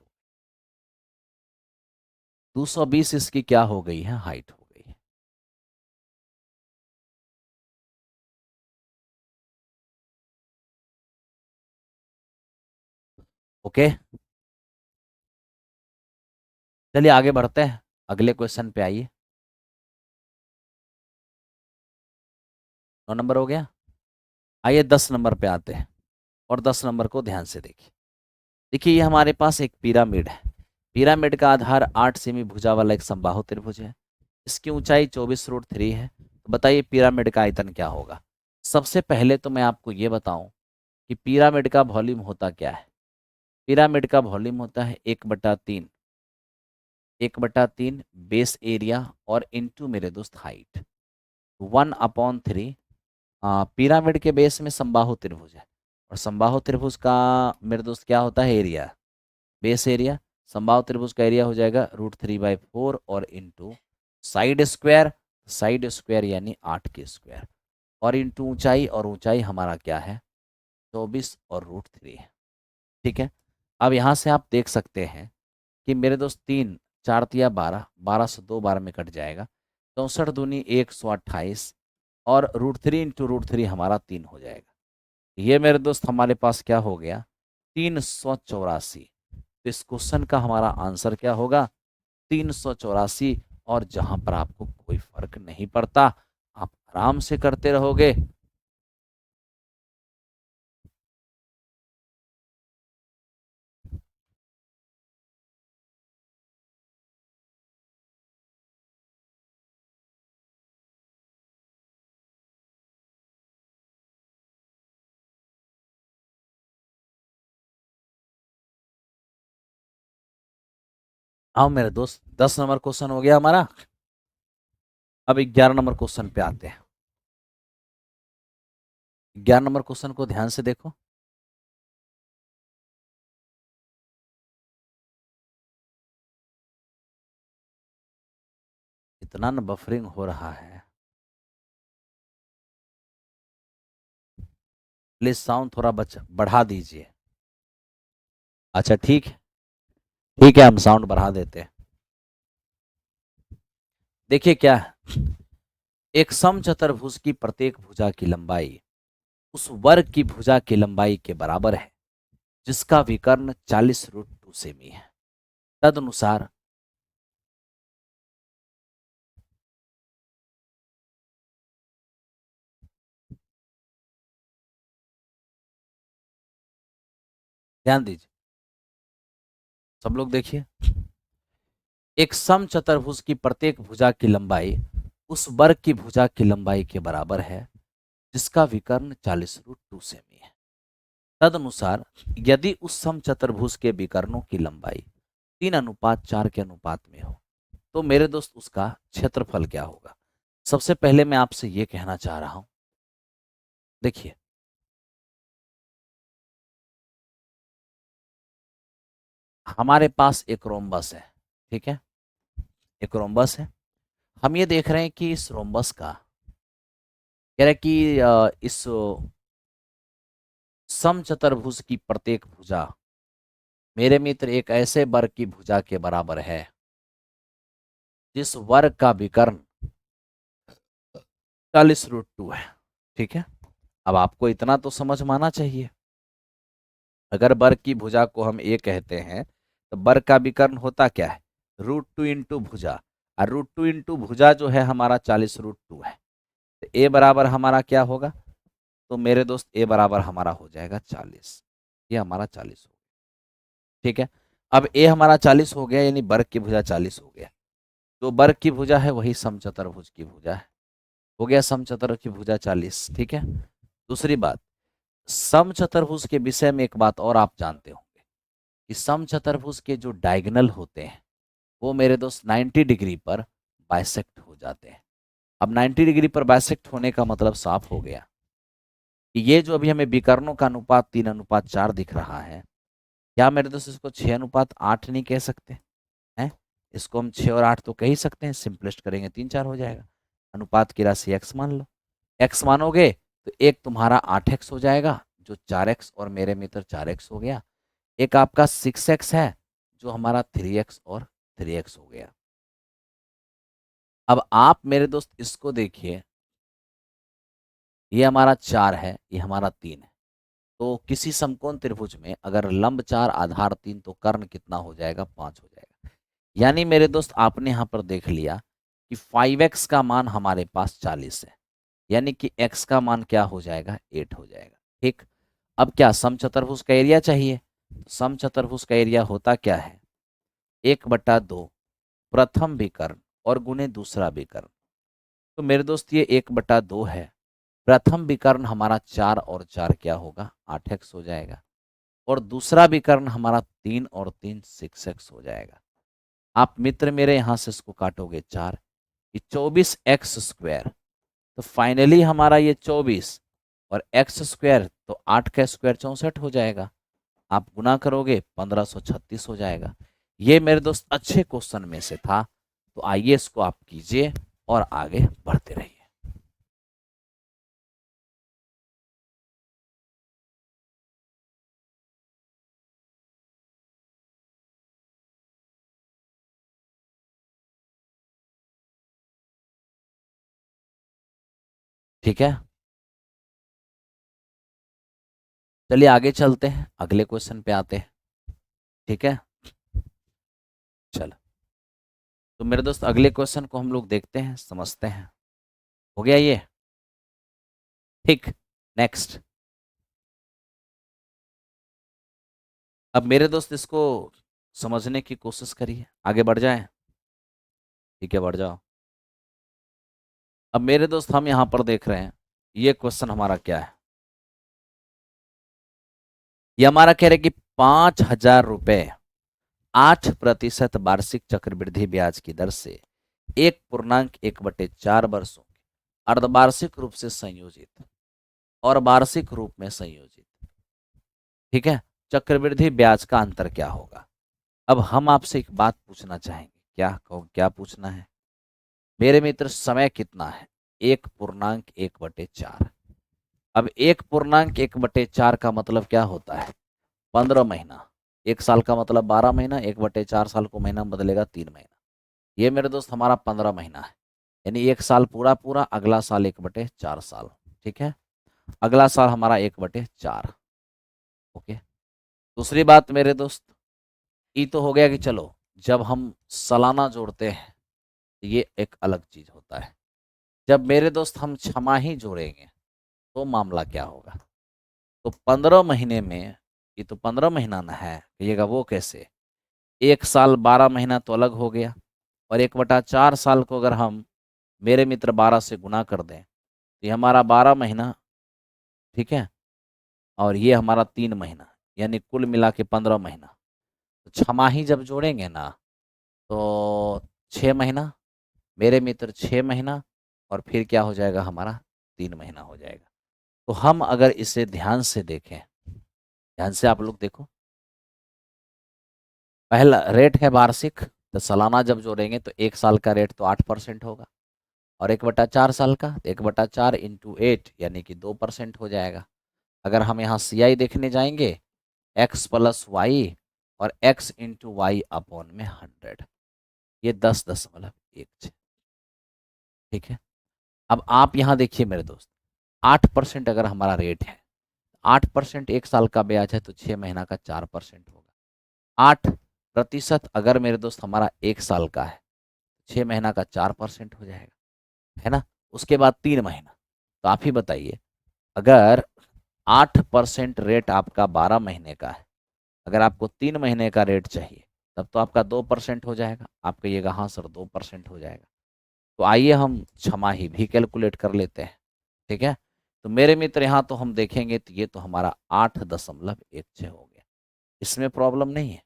220 इसकी क्या हो गई है हाइट हो गई है। ओके, चलिए आगे बढ़ते हैं, अगले क्वेश्चन पे आइए। 9 नंबर हो गया, आइए 10 नंबर पे आते हैं, और 10 नंबर को ध्यान से देखिए। देखिए ये हमारे पास एक पिरामिड है, पिरामिड का आधार 8 सेमी भुजा वाला एक समबाहु त्रिभुज है, इसकी ऊंचाई 24√3 है। तो बताइए पिरामिड का आयतन क्या होगा। सबसे पहले तो मैं आपको ये बताऊं कि पिरामिड का वॉल्यूम होता क्या है। पिरामिड का वॉल्यूम होता है 1/3, 1/3 बेस एरिया और इनटू मेरे दोस्त हाइट, 1/3। पिरामिड के बेस में समबाहु त्रिभुज है, और समबाहु त्रिभुज का मेरे दोस्त क्या होता है एरिया, बेस एरिया। समबाहु त्रिभुज का एरिया हो जाएगा √3/4 और into side square, side square यानी 8 के स्क्वायर, और इंटू ऊंचाई, और ऊंचाई हमारा क्या है 24 और √3 है, ठीक है। अब यहाँ से आप देख सकते हैं कि मेरे दोस्त 3 4 तिया 12, 12 से 2 12 में कट जाएगा, 64 दूनी 128, और √3 इंटू √3 हमारा 3 हो जाएगा। ये मेरे दोस्त हमारे पास क्या हो गया 384। तो इस क्वेश्चन का हमारा आंसर क्या होगा 384। और जहां पर आपको कोई फर्क नहीं पड़ता, आप आराम से करते रहोगे। आओ मेरे दोस्त, 10 नंबर क्वेश्चन हो गया हमारा। अब 11 नंबर क्वेश्चन पे आते हैं। 11 नंबर क्वेश्चन को ध्यान से देखो। इतना न बफरिंग हो रहा है, प्लीज साउंड थोड़ा बढ़ा दीजिए। अच्छा ठीक है, ठीक है, हम साउंड बढ़ा देते हैं। देखिए क्या है, एक समचतुर्भुज की प्रत्येक भुजा की लंबाई उस वर्ग की भुजा की लंबाई के बराबर है जिसका विकर्ण 40√2 सेमी है। तदनुसार ध्यान दीजिए, सब लोग देखिए, एक समचतुर्भुज की प्रत्येक भुजा की लंबाई उस वर्ग की भुजा की लंबाई के बराबर है जिसका विकर्ण 40√2 सेमी है। तदनुसार यदि उस समचतुर्भुज के विकर्णों की लंबाई 3:4 के अनुपात में हो तो मेरे दोस्त उसका क्षेत्रफल क्या होगा। सबसे पहले मैं आपसे यह कहना चाह रहा हूं, देखिए हमारे पास एक रोम्बस है, ठीक है, एक रोम्बस है। हम ये देख रहे हैं कि इस रोम्बस का कह रहा है कि इस समचतुर्भुज की प्रत्येक भुजा मेरे मित्र एक ऐसे वर्ग की भुजा के बराबर है जिस वर्ग का विकर्ण 40√2 है, ठीक है। अब आपको इतना तो समझ में आना चाहिए, अगर वर्ग की भुजा को हम ए कहते हैं तो वर्ग का विकर्ण होता क्या है, √2 इंटू भुजा, और √2 इंटू भुजा जो है हमारा 40√2 है। तो ए बराबर हमारा क्या होगा, तो मेरे दोस्त ए बराबर हमारा हो जाएगा 40, ये हमारा 40 हो गया, ठीक है। अब ए हमारा 40 हो गया, यानी वर्ग की भुजा 40 हो गया, जो वर्ग की भुजा है वही समचतुर्भुज की भुजा है, हो गया समचतुर्भुज की भुजा 40, ठीक है। दूसरी बात, समचतुर्भुज के विषय में एक बात और आप जानते होंगे कि समचतुर्भुज के जो डायगोनल होते हैं वो मेरे दोस्त 90 डिग्री पर बाइसेक्ट हो जाते हैं। अब 90 डिग्री पर बाइसेक्ट होने का मतलब साफ हो गया कि ये जो अभी हमें विकर्णों का अनुपात 3:4 दिख रहा है, क्या मेरे दोस्त इसको 6:8 नहीं कह सकते हैं, इसको हम 6 और 8 तो कह ही सकते हैं, सिंपलेस्ट करेंगे 3-4 हो जाएगा। अनुपात की राशि एक्स मान लो, एक्स मानोगे तो एक तुम्हारा 8x हो जाएगा जो 4x और मेरे मित्र 4x हो गया, एक आपका 6x है जो हमारा 3x और 3x हो गया। अब आप मेरे दोस्त इसको देखिए, ये हमारा 4 है, ये हमारा 3 है, तो किसी समकोण त्रिभुज में अगर लंब 4 आधार 3 तो कर्ण कितना हो जाएगा, 5 हो जाएगा। यानी मेरे दोस्त आपने यहां पर देख लिया कि 5x का मान हमारे पास 40 है, यानी कि x का मान क्या हो जाएगा, 8 हो जाएगा, ठीक। अब क्या समचतुर्भुज का एरिया चाहिए, तो समचतुर्भुज का एरिया होता क्या है, 1/2 प्रथम विकर्ण और गुणे दूसरा विकर्ण। तो मेरे दोस्त ये 1/2 है, प्रथम विकर्ण हमारा 4 और 4 क्या होगा, 8x हो जाएगा, और दूसरा विकर्ण हमारा 3 और 3 6x हो जाएगा। आप मित्र मेरे यहां से इसको काटोगे 4, ये 24x², तो फाइनली हमारा ये 24 और x स्क्वायर तो 8 का स्क्वायर 64 हो जाएगा, आप गुना करोगे 1536 हो जाएगा। ये मेरे दोस्त अच्छे क्वेश्चन में से था, तो आइए इसको आप कीजिए और आगे बढ़ते रहिए। ठीक है, चलिए आगे चलते हैं, अगले क्वेश्चन पे आते हैं, ठीक है। चलो, तो मेरे दोस्त अगले क्वेश्चन को हम लोग देखते हैं, समझते हैं, हो गया ये, ठीक। नेक्स्ट, अब मेरे दोस्त इसको समझने की कोशिश करिए, आगे बढ़ जाएं, ठीक है बढ़ जाओ। अब मेरे दोस्त हम यहां पर देख रहे हैं, ये क्वेश्चन हमारा क्या है, ये हमारा कह रहे कि 5,000 रुपए 8% वार्षिक चक्रवृद्धि ब्याज की दर से 1.1/4 वर्षों के अर्धवार्षिक रूप से संयोजित और वार्षिक रूप में संयोजित, ठीक है, चक्रवृद्धि ब्याज का अंतर क्या होगा। अब हम आपसे एक बात पूछना चाहेंगे, क्या कहो, क्या पूछना है, मेरे मित्र समय कितना है? 1.1/4। अब 1.1/4 का मतलब क्या होता है? 15 महीना। एक साल का मतलब 12 महीना, 1/4 साल को महीना में बदलेगा 3 महीना। ये मेरे दोस्त हमारा 15 महीना है, यानी एक साल पूरा पूरा, अगला साल 1/4 साल। ठीक है, अगला साल हमारा 1/4। ओके। दूसरी बात मेरे दोस्त, ई तो हो गया कि चलो जब हम सालाना जोड़ते हैं ये एक अलग चीज होता है। जब मेरे दोस्त हम छमाही जोड़ेंगे तो मामला क्या होगा? तो 15 महीने में, ये तो 15 महीना ना है, कहिएगा वो कैसे? एक साल 12 महीना तो अलग हो गया, और 1/4 साल को अगर हम मेरे मित्र 12 से गुना कर दें तो ये हमारा 12 महीना। ठीक है, और ये हमारा 3 महीना, यानी कुल मिला के 15 महीना। तो छमाही जब जोड़ेंगे ना तो 6 महीना, मेरे मित्र 6 महीना, और फिर क्या हो जाएगा हमारा? 3 महीना हो जाएगा। तो हम अगर इसे ध्यान से देखें, ध्यान से आप लोग देखो, पहला रेट है वार्षिक, तो सालाना जब जोड़ेंगे तो एक साल का रेट तो 8% होगा, और 1/4 साल का 1/4 × 8 यानी कि 2% हो जाएगा। अगर हम यहाँ CI देखने जाएंगे, x+y और x × y/100, ये 10.16। ठीक है, अब आप यहाँ देखिए मेरे दोस्त, 8% अगर हमारा रेट है, 8% एक साल का ब्याज है तो 6 महीना का 4% होगा। 8% अगर मेरे दोस्त हमारा एक साल का है, 6 महीना का 4% हो जाएगा, है ना? उसके बाद 3 महीना। तो आप ही बताइए, अगर 8% रेट आपका 12 महीने का है, अगर आपको 3 महीने का रेट चाहिए, तब तो आपका 2% हो जाएगा। आप कहिएगा हाँ सर 2% हो जाएगा। तो आइए हम छमाही भी कैलकुलेट कर लेते हैं। ठीक है, तो मेरे मित्र यहाँ तो हम देखेंगे तो ये तो हमारा 8.16 हो गया, इसमें प्रॉब्लम नहीं है।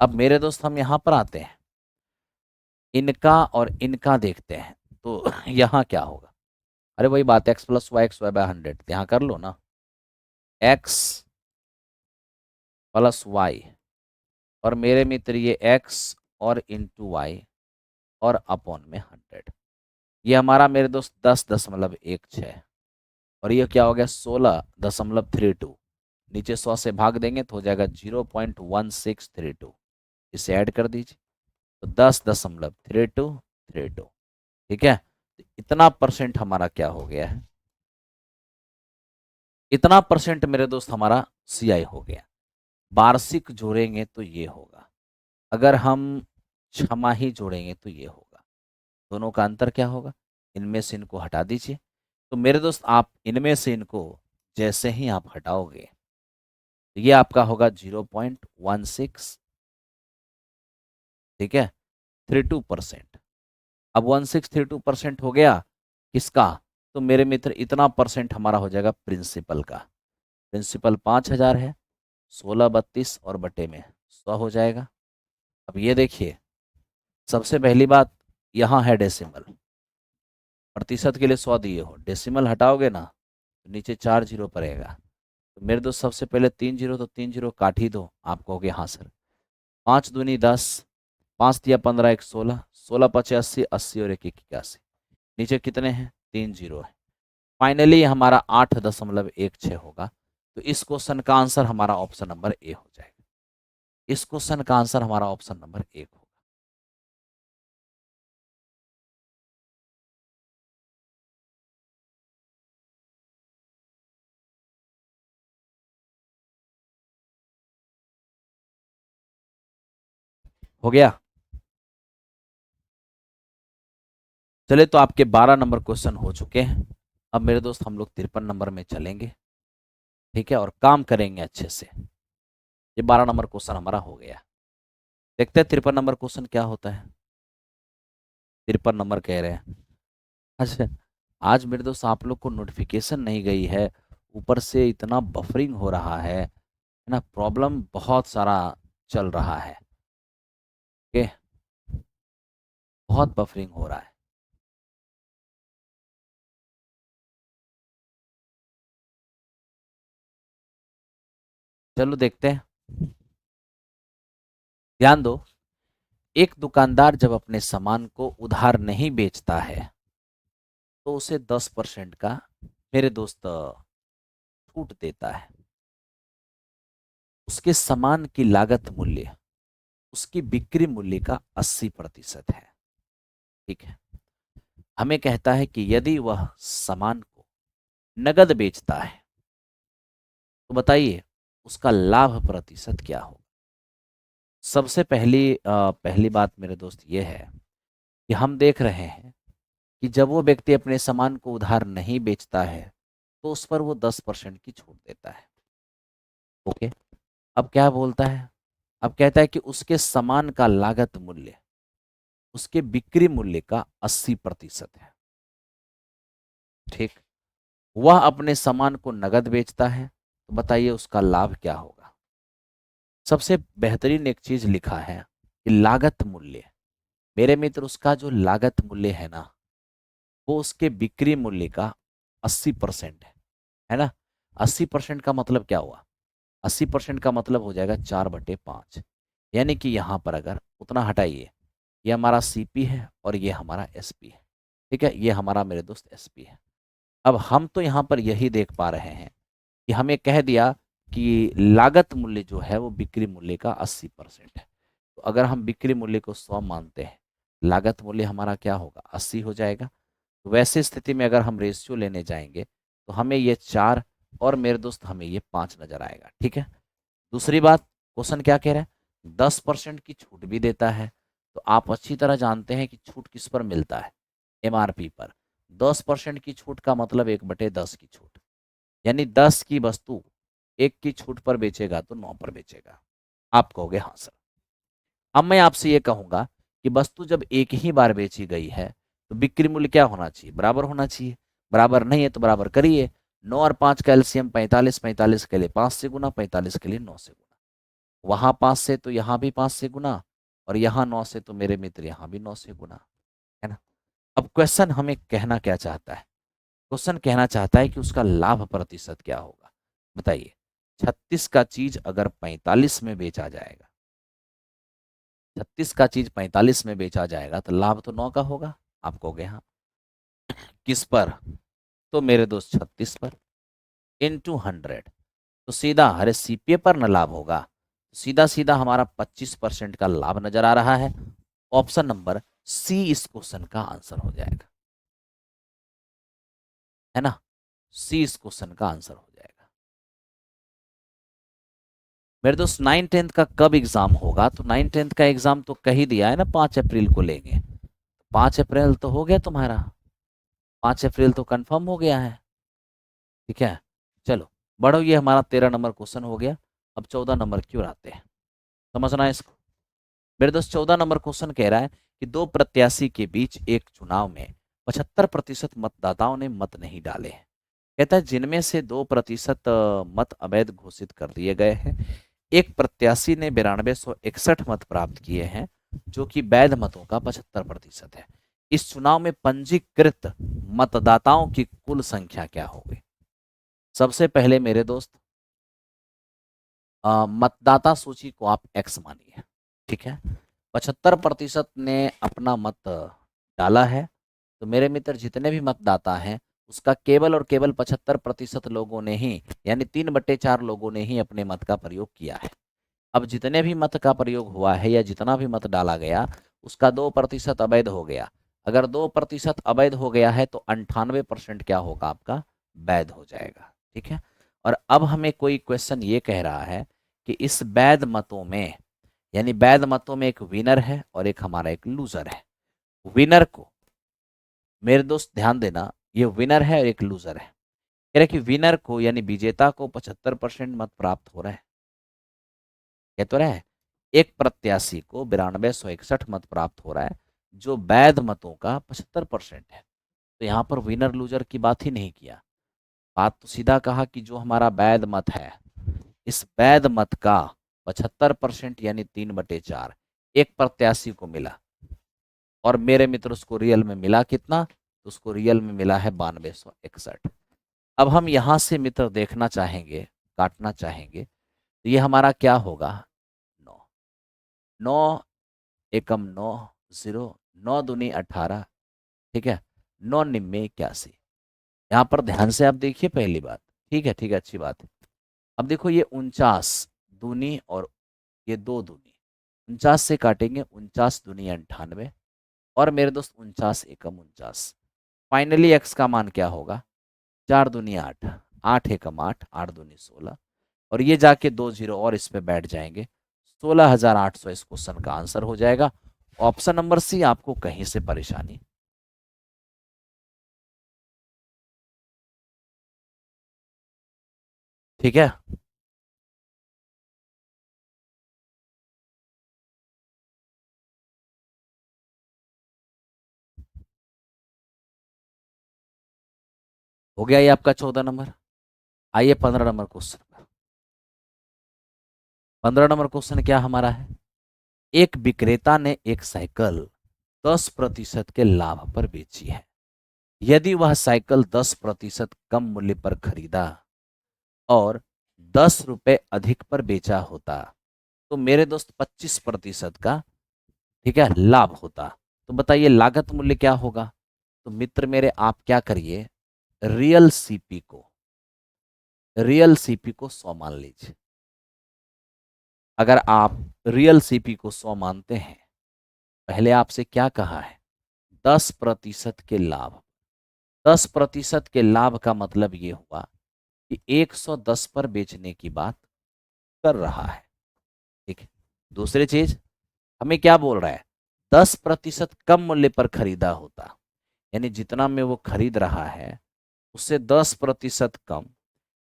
अब मेरे दोस्त हम यहाँ पर आते हैं, इनका और इनका देखते हैं, तो यहाँ क्या होगा? अरे वही बात, x+y/100, यहाँ कर लो ना, x+y, और मेरे मित्र ये x और इंटू वाई और अपॉन में 100। ये हमारा मेरे दोस्त 10.16, और ये क्या हो गया? 16.32। नीचे 100 से भाग देंगे तो हो जाएगा 0.1632। इसे ऐड कर दीजिए तो 10.3232। ठीक है, तो इतना परसेंट हमारा क्या हो गया है? इतना परसेंट मेरे दोस्त हमारा CI हो गया। वार्षिक जोड़ेंगे तो ये होगा, अगर हम छमाही जोड़ेंगे तो ये होगा। दोनों का अंतर क्या होगा? इनमें से इनको हटा दीजिए। तो मेरे दोस्त आप इनमें से इनको जैसे ही आप हटाओगे तो ये आपका होगा 0.16। ठीक है, 32%। अब 1632% हो गया किसका? तो मेरे मित्र इतना परसेंट हमारा हो जाएगा प्रिंसिपल का। प्रिंसिपल 5,000 है, 1632 और बटे में 100 हो जाएगा। अब ये देखिए, सबसे पहली बात, यहाँ है डेसिमल, प्रतिशत के लिए 100 दिए हो, डेसिमल हटाओगे ना तो नीचे 4 जीरो पड़ेगा। तो मेरे दोस्त सबसे पहले 3 जीरो, तो 3 जीरो काट ही दो। आप कहोगे हाँ सर, 5 दूनी 10, 5 दिया 15, 1 16, 16 × 5 = 80, 80 और 1 81। नीचे कितने हैं? 3 जीरो है। फाइनली हमारा 8.16 होगा। तो इस क्वेश्चन का आंसर हमारा ऑप्शन नंबर ए हो जाएगा। इस क्वेश्चन का आंसर हमारा ऑप्शन नंबर ए होगा। हो गया? चले, तो आपके 12 नंबर क्वेश्चन हो चुके हैं। अब मेरे दोस्त हम लोग 53 नंबर में चलेंगे। ठीक है, और काम करेंगे अच्छे से। ये 12 नंबर क्वेश्चन हमारा हो गया। देखते हैं 53 नंबर क्वेश्चन क्या होता है। 53 नंबर कह रहे हैं, अच्छा, आज मेरे दोस्त आप लोग को नोटिफिकेशन नहीं गई है, ऊपर से इतना बफरिंग हो रहा है ना, प्रॉब्लम बहुत सारा चल रहा है। ओके, बहुत बफरिंग हो रहा है। चलो देखते हैं, ध्यान दो। एक दुकानदार जब अपने सामान को उधार नहीं बेचता है तो उसे 10% का मेरे दोस्त छूट देता है। उसके सामान की लागत मूल्य उसकी बिक्री मूल्य का 80% है। ठीक है। हमें कहता है कि यदि वह सामान को नगद बेचता है तो बताइए उसका लाभ प्रतिशत क्या होगा। सबसे पहली बात मेरे दोस्त ये है कि हम देख रहे हैं कि जब वो व्यक्ति अपने सामान को उधार नहीं बेचता है तो उस पर वो 10% की छूट देता है। ओके। अब क्या बोलता है, अब कहता है कि उसके सामान का लागत मूल्य उसके बिक्री मूल्य का 80% है। ठीक। वह अपने सामान को नगद बेचता है तो बताइए उसका लाभ क्या होगा। सबसे बेहतरीन एक चीज लिखा है कि लागत मूल्य, मेरे मित्र उसका जो लागत मूल्य है ना वो उसके बिक्री मूल्य का 80% है ना। 80% का मतलब क्या हुआ, 80% का मतलब हो जाएगा 4/5। यानी कि यहां पर अगर उतना हटाइए, ये हमारा सीपी है और ये हमारा एसपी है। ठीक है, ये हमारा मेरे दोस्त एसपी है। अब हम तो यहां पर यही देख पा रहे हैं कि हमें कह दिया कि लागत मूल्य जो है वो बिक्री मूल्य का 80% है। तो अगर हम बिक्री मूल्य को 100 मानते हैं, लागत मूल्य हमारा क्या होगा, 80 हो जाएगा। तो वैसे स्थिति में अगर हम रेशियो लेने जाएंगे तो हमें ये 4 और मेरे दोस्त हमें ये 5 नजर आएगा। ठीक है। दूसरी बात, क्वेश्चन क्या कह रहा है, 10% की छूट भी देता है। तो आप अच्छी तरह जानते हैं कि छूट किस पर मिलता है, एमआरपी पर। 10% की छूट का मतलब 1/10 की छूट, यानी 10 की वस्तु 1 की छूट पर बेचेगा तो 9 पर बेचेगा। आप कहोगे हाँ सर। अब मैं आपसे ये कहूंगा कि वस्तु जब एक ही बार बेची गई है तो बिक्री मूल्य क्या होना चाहिए, बराबर होना चाहिए। बराबर नहीं है तो बराबर करिए। 9 और 5 का एलसीएम 45, 45 के लिए 5 से गुना, 45 के लिए 9 से गुना। वहां 5 से तो यहाँ भी 5 से गुना, और यहाँ 9 से तो मेरे मित्र यहाँ भी 9 से गुना, है ना। अब क्वेश्चन हमें कहना क्या चाहता है, क्वेश्चन कहना चाहता है कि उसका लाभ प्रतिशत क्या होगा। बताइए, 36 का चीज अगर 45 में बेचा जाएगा, 36 का चीज 45 में बेचा जाएगा तो लाभ तो 9 का होगा। आप कहोगे हाँ, किस पर, तो मेरे दोस्त 36 पर, इंटू 100। तो सीधा अरे सीपीए पर न लाभ होगा, सीधा सीधा हमारा 25% का लाभ नजर आ रहा है। ऑप्शन नंबर सी इस क्वेश्चन का आंसर हो जाएगा, है ना। सी इस क्वेश्चन का आंसर हो जाएगा। मेरे दोस्त 9-10 का कब एग्जाम होगा, तो 9-10 का एग्जाम तो कही दिया है ना, 5 अप्रैल को लेंगे। 5 अप्रैल तो हो गया तुम्हारा, 5 अप्रैल तो कंफर्म हो गया है। ठीक है। चलो बढ़ो, ये हमारा 13 नंबर क्वेश्चन हो गया। अब 14 नंबर की ओर आते हैं, समझना है इसको। मेरे दोस्त 14 नंबर क्वेश्चन कह रहा है कि दो प्रत्याशी के बीच एक चुनाव में 75% मतदाताओं ने मत नहीं डाले हैं। कहता है जिनमें से 2% मत अवैध घोषित कर दिए गए हैं। एक प्रत्याशी ने 9261 मत प्राप्त किए हैं जो कि वैध मतों का 75% है। इस चुनाव में पंजीकृत मतदाताओं की कुल संख्या क्या होगी। सबसे पहले मेरे दोस्त मतदाता सूची को आप एक्स मानिए। ठीक है। 75% ने अपना मत डाला है, तो मेरे मित्र जितने भी मतदाता हैं उसका केवल और केवल 75% लोगों ने ही, यानी 3/4 लोगों ने ही अपने मत का प्रयोग किया है। अब जितने भी मत का प्रयोग हुआ है या जितना भी मत डाला गया उसका 2% अवैध हो गया। अगर 2% अवैध हो गया है तो 98% क्या होगा, आपका वैध हो जाएगा। ठीक है। और अब हमें कोई क्वेश्चन ये कह रहा है कि इस वैध मतों में, यानी वैध मतों में एक विनर है और एक हमारा एक लूजर है। विनर को, मेरे दोस्त ध्यान देना, ये विनर है और एक लूजर है। कह रहे कि विनर को यानी विजेता को 75% मत प्राप्त हो रहे हैं, कह तो रहा है। एक प्रत्याशी को 9261 मत प्राप्त हो रहा है जो वैध मतों का 75% है। तो यहाँ पर विनर लूजर की बात ही नहीं किया, बात तो सीधा कहा कि जो हमारा वैध मत है, इस वैध मत का 75% यानी 3/4 एक प्रत्याशी को मिला, और मेरे मित्र उसको रियल में मिला कितना, तो उसको रियल में मिला है 9261। अब हम यहां से मित्र देखना चाहेंगे, काटना चाहेंगे, तो ये हमारा क्या होगा, 9। 9 एकम 9, 0, 9 दूनी 18, ठीक है, 9 निन्मे 81। यहाँ पर ध्यान से आप देखिए पहली बात, ठीक है, अच्छी बात है। अब देखो ये 49 दूनी और ये 2 दूनी, 49 से काटेंगे, 49 दूनी 98, और मेरे दोस्त 49 एकम 49। फाइनली एक्स का मान क्या होगा, 4 दूनी 8, 8 एकम 8, 8 दूनी 16, और ये जाके 2 जीरो और इस पे बैठ जाएंगे, 16,800 इस क्वेश्चन का आंसर हो जाएगा। ऑप्शन नंबर सी, आपको कहीं से परेशानी। ठीक है, हो गया ये आपका 14 नंबर। आइए 15 नंबर क्वेश्चन पर। 15 नंबर क्वेश्चन क्या हमारा है, एक विक्रेता ने एक साइकिल 10% के लाभ पर बेची है। यदि वह साइकिल 10% कम मूल्य पर खरीदा और 10 रुपए अधिक पर बेचा होता, तो मेरे दोस्त 25% का, ठीक है, लाभ होता। तो बताइए लागत मूल्य क्या होगा। तो मित्र मेरे आप क्या करिए, रियल सीपी को, रियल सीपी को 100 मान लीजिए। अगर आप रियल सीपी को 100 मानते हैं, पहले आपसे क्या कहा है, 10% के लाभ। 10% के लाभ का मतलब ये हुआ कि 110 पर बेचने की बात कर रहा है। ठीक है, दूसरी चीज हमें क्या बोल रहा है, 10% कम मूल्य पर खरीदा होता, यानी जितना में वो खरीद रहा है उससे 10% कम,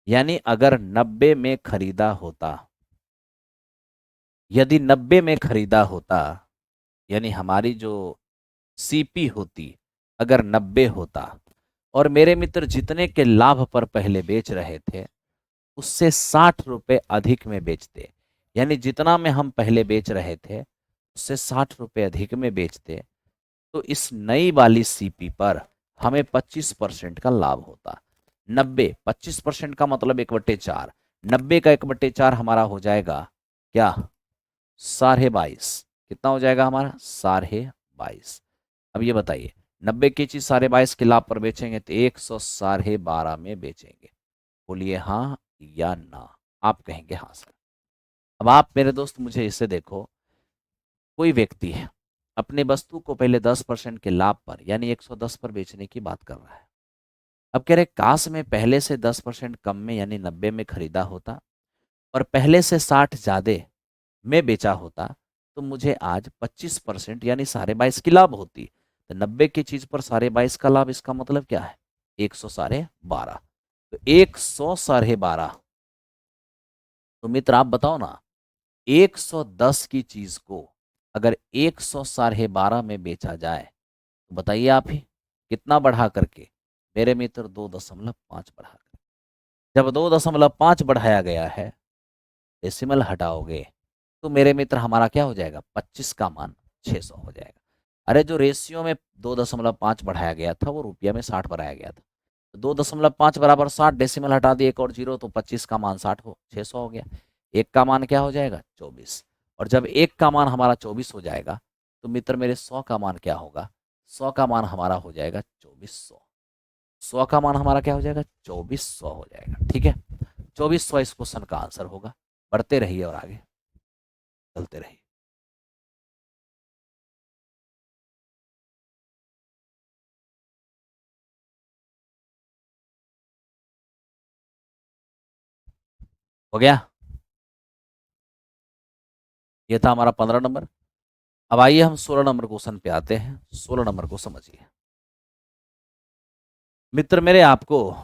यानी अगर 90 में खरीदा होता, यदि 90 में खरीदा होता, यानी हमारी जो सीपी होती अगर 90 होता, और मेरे मित्र जितने के लाभ पर पहले बेच रहे थे उससे 60 रुपए अधिक में बेचते, यानी जितना में हम पहले बेच रहे थे उससे 60 रुपए अधिक में बेचते, तो इस नई वाली सीपी पर हमें 25% का लाभ होता। 90, 25% का मतलब 1/4, 90 का 1/4 हमारा हो जाएगा क्या, 22.5। कितना हो जाएगा हमारा, 22.5। अब ये बताइए 90 की चीज 22.5 के लाभ पर बेचेंगे तो 112 में बेचेंगे। बोलिए हाँ या ना। आप कहेंगे हाँ सर। अब आप मेरे दोस्त मुझे इसे देखो, कोई व्यक्ति है अपने वस्तु को पहले 10% के लाभ पर यानी 110 पर बेचने की बात कर रहा है। अब कह रहे काश में पहले से 10% कम में यानी 90 में खरीदा होता और पहले से 60 ज्यादा में बेचा होता, तो मुझे आज 25% यानी 22.5 की लाभ होती। तो 90 की चीज पर 22.5 का लाभ, इसका मतलब क्या है, 112। तो 112। तो मित्र आप बताओ ना, 110 की चीज को अगर 112 में बेचा जाए तो बताइए आप ही कितना बढ़ा करके, मेरे मित्र 2.5 बढ़ा कर। जब 2.5 बढ़ाया गया है, डेसिमल हटाओगे, तो मेरे मित्र हमारा क्या हो जाएगा, 25 का मान 600 हो जाएगा। अरे जो रेशियो में 2.5 बढ़ाया गया था वो रुपया में 60 बढ़ाया गया था। 2.5 बराबर 60, डेसिमल हटा दिए एक और जीरो, तो 25 का मान 60 हो 600 हो गया। एक का मान क्या हो जाएगा, 24। और जब एक का मान हमारा 24 हो जाएगा, तो मित्र मेरे 100 का मान क्या होगा, 100 का मान हमारा हो जाएगा 2400। 100 का मान हमारा क्या हो जाएगा, 2400 हो जाएगा। ठीक है, 2400 इस क्वेश्चन का आंसर होगा। बढ़ते रहिए और आगे चलते रहिए। हो गया, ये था हमारा 15 नंबर। अब आइए हम 16 नंबर क्वेश्चन पे आते हैं। 16 नंबर को समझिए मित्र मेरे, आपको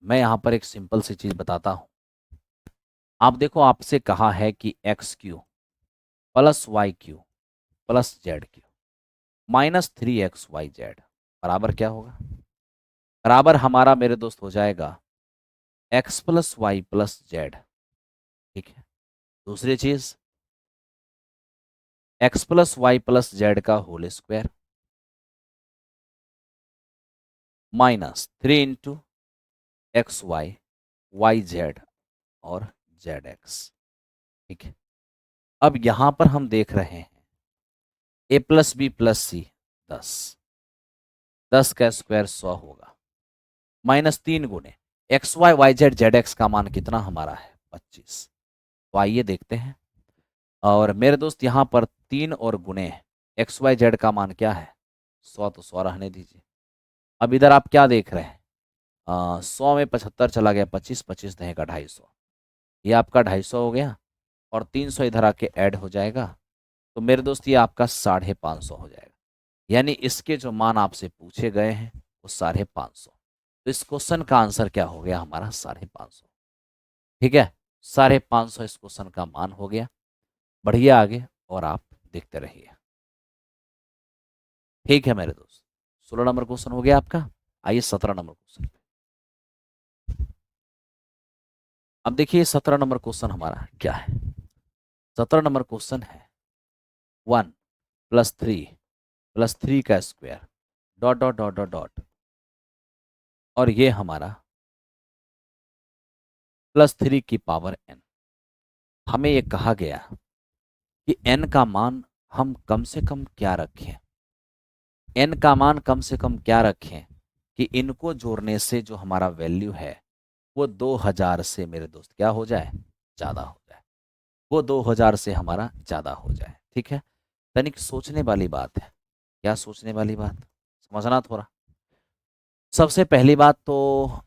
मैं यहाँ पर एक सिंपल सी चीज बताता हूँ। आप देखो, आपसे कहा है कि XQ plus YQ plus ZQ minus 3XYZ बराबर क्या होगा, बराबर हमारा मेरे दोस्त हो जाएगा X plus y plus z. ठीक है, दूसरी चीज X plus y plus z का whole square minus 3 × XY YZ और ZX। ठीक है, अब यहां पर हम देख रहे हैं a plus b plus c 10, 10 का स्क्वायर 100 होगा, माइनस 3 गुने x y y z z x का मान कितना हमारा है 25। तो आइए देखते हैं। और मेरे दोस्त यहाँ पर 3 और गुने एक्स वाई जेड का मान क्या है 100, तो 100 रहने दीजिए। अब इधर आप क्या देख रहे हैं, 100 में 75 चला गया, 25, 25 रहेगा 250, ये आपका 250 हो गया। और 300 इधर आके ऐड हो जाएगा, तो मेरे दोस्त ये आपका 550 हो जाएगा। यानी इसके जो मान आपसे पूछे गए हैं वो 550। तो इस क्वेश्चन का आंसर क्या हो गया हमारा 550। ठीक है, 550 इस क्वेश्चन का मान हो गया। बढ़िए आगे और आप देखते रहिए। ठीक है मेरे दोस्त, 16 नंबर क्वेश्चन हो गया आपका। आइए 17 नंबर क्वेश्चन। अब देखिए 17 नंबर क्वेश्चन हमारा क्या है। 17 नंबर क्वेश्चन है 1 + 3 + 3 का square dot dot dot dot dot, और ये हमारा +3 की पावर n। हमें ये कहा गया कि n का मान हम कम से कम क्या रखें, n का मान कम से कम क्या रखें कि इनको जोड़ने से जो हमारा वैल्यू है वो 2000 से मेरे दोस्त क्या हो जाए, ज़्यादा हो जाए, वो 2000 से हमारा ज़्यादा हो जाए। ठीक है, तनिक सोचने वाली बात है। क्या सोचने वाली बात, समझना थोड़ा। सबसे पहली बात तो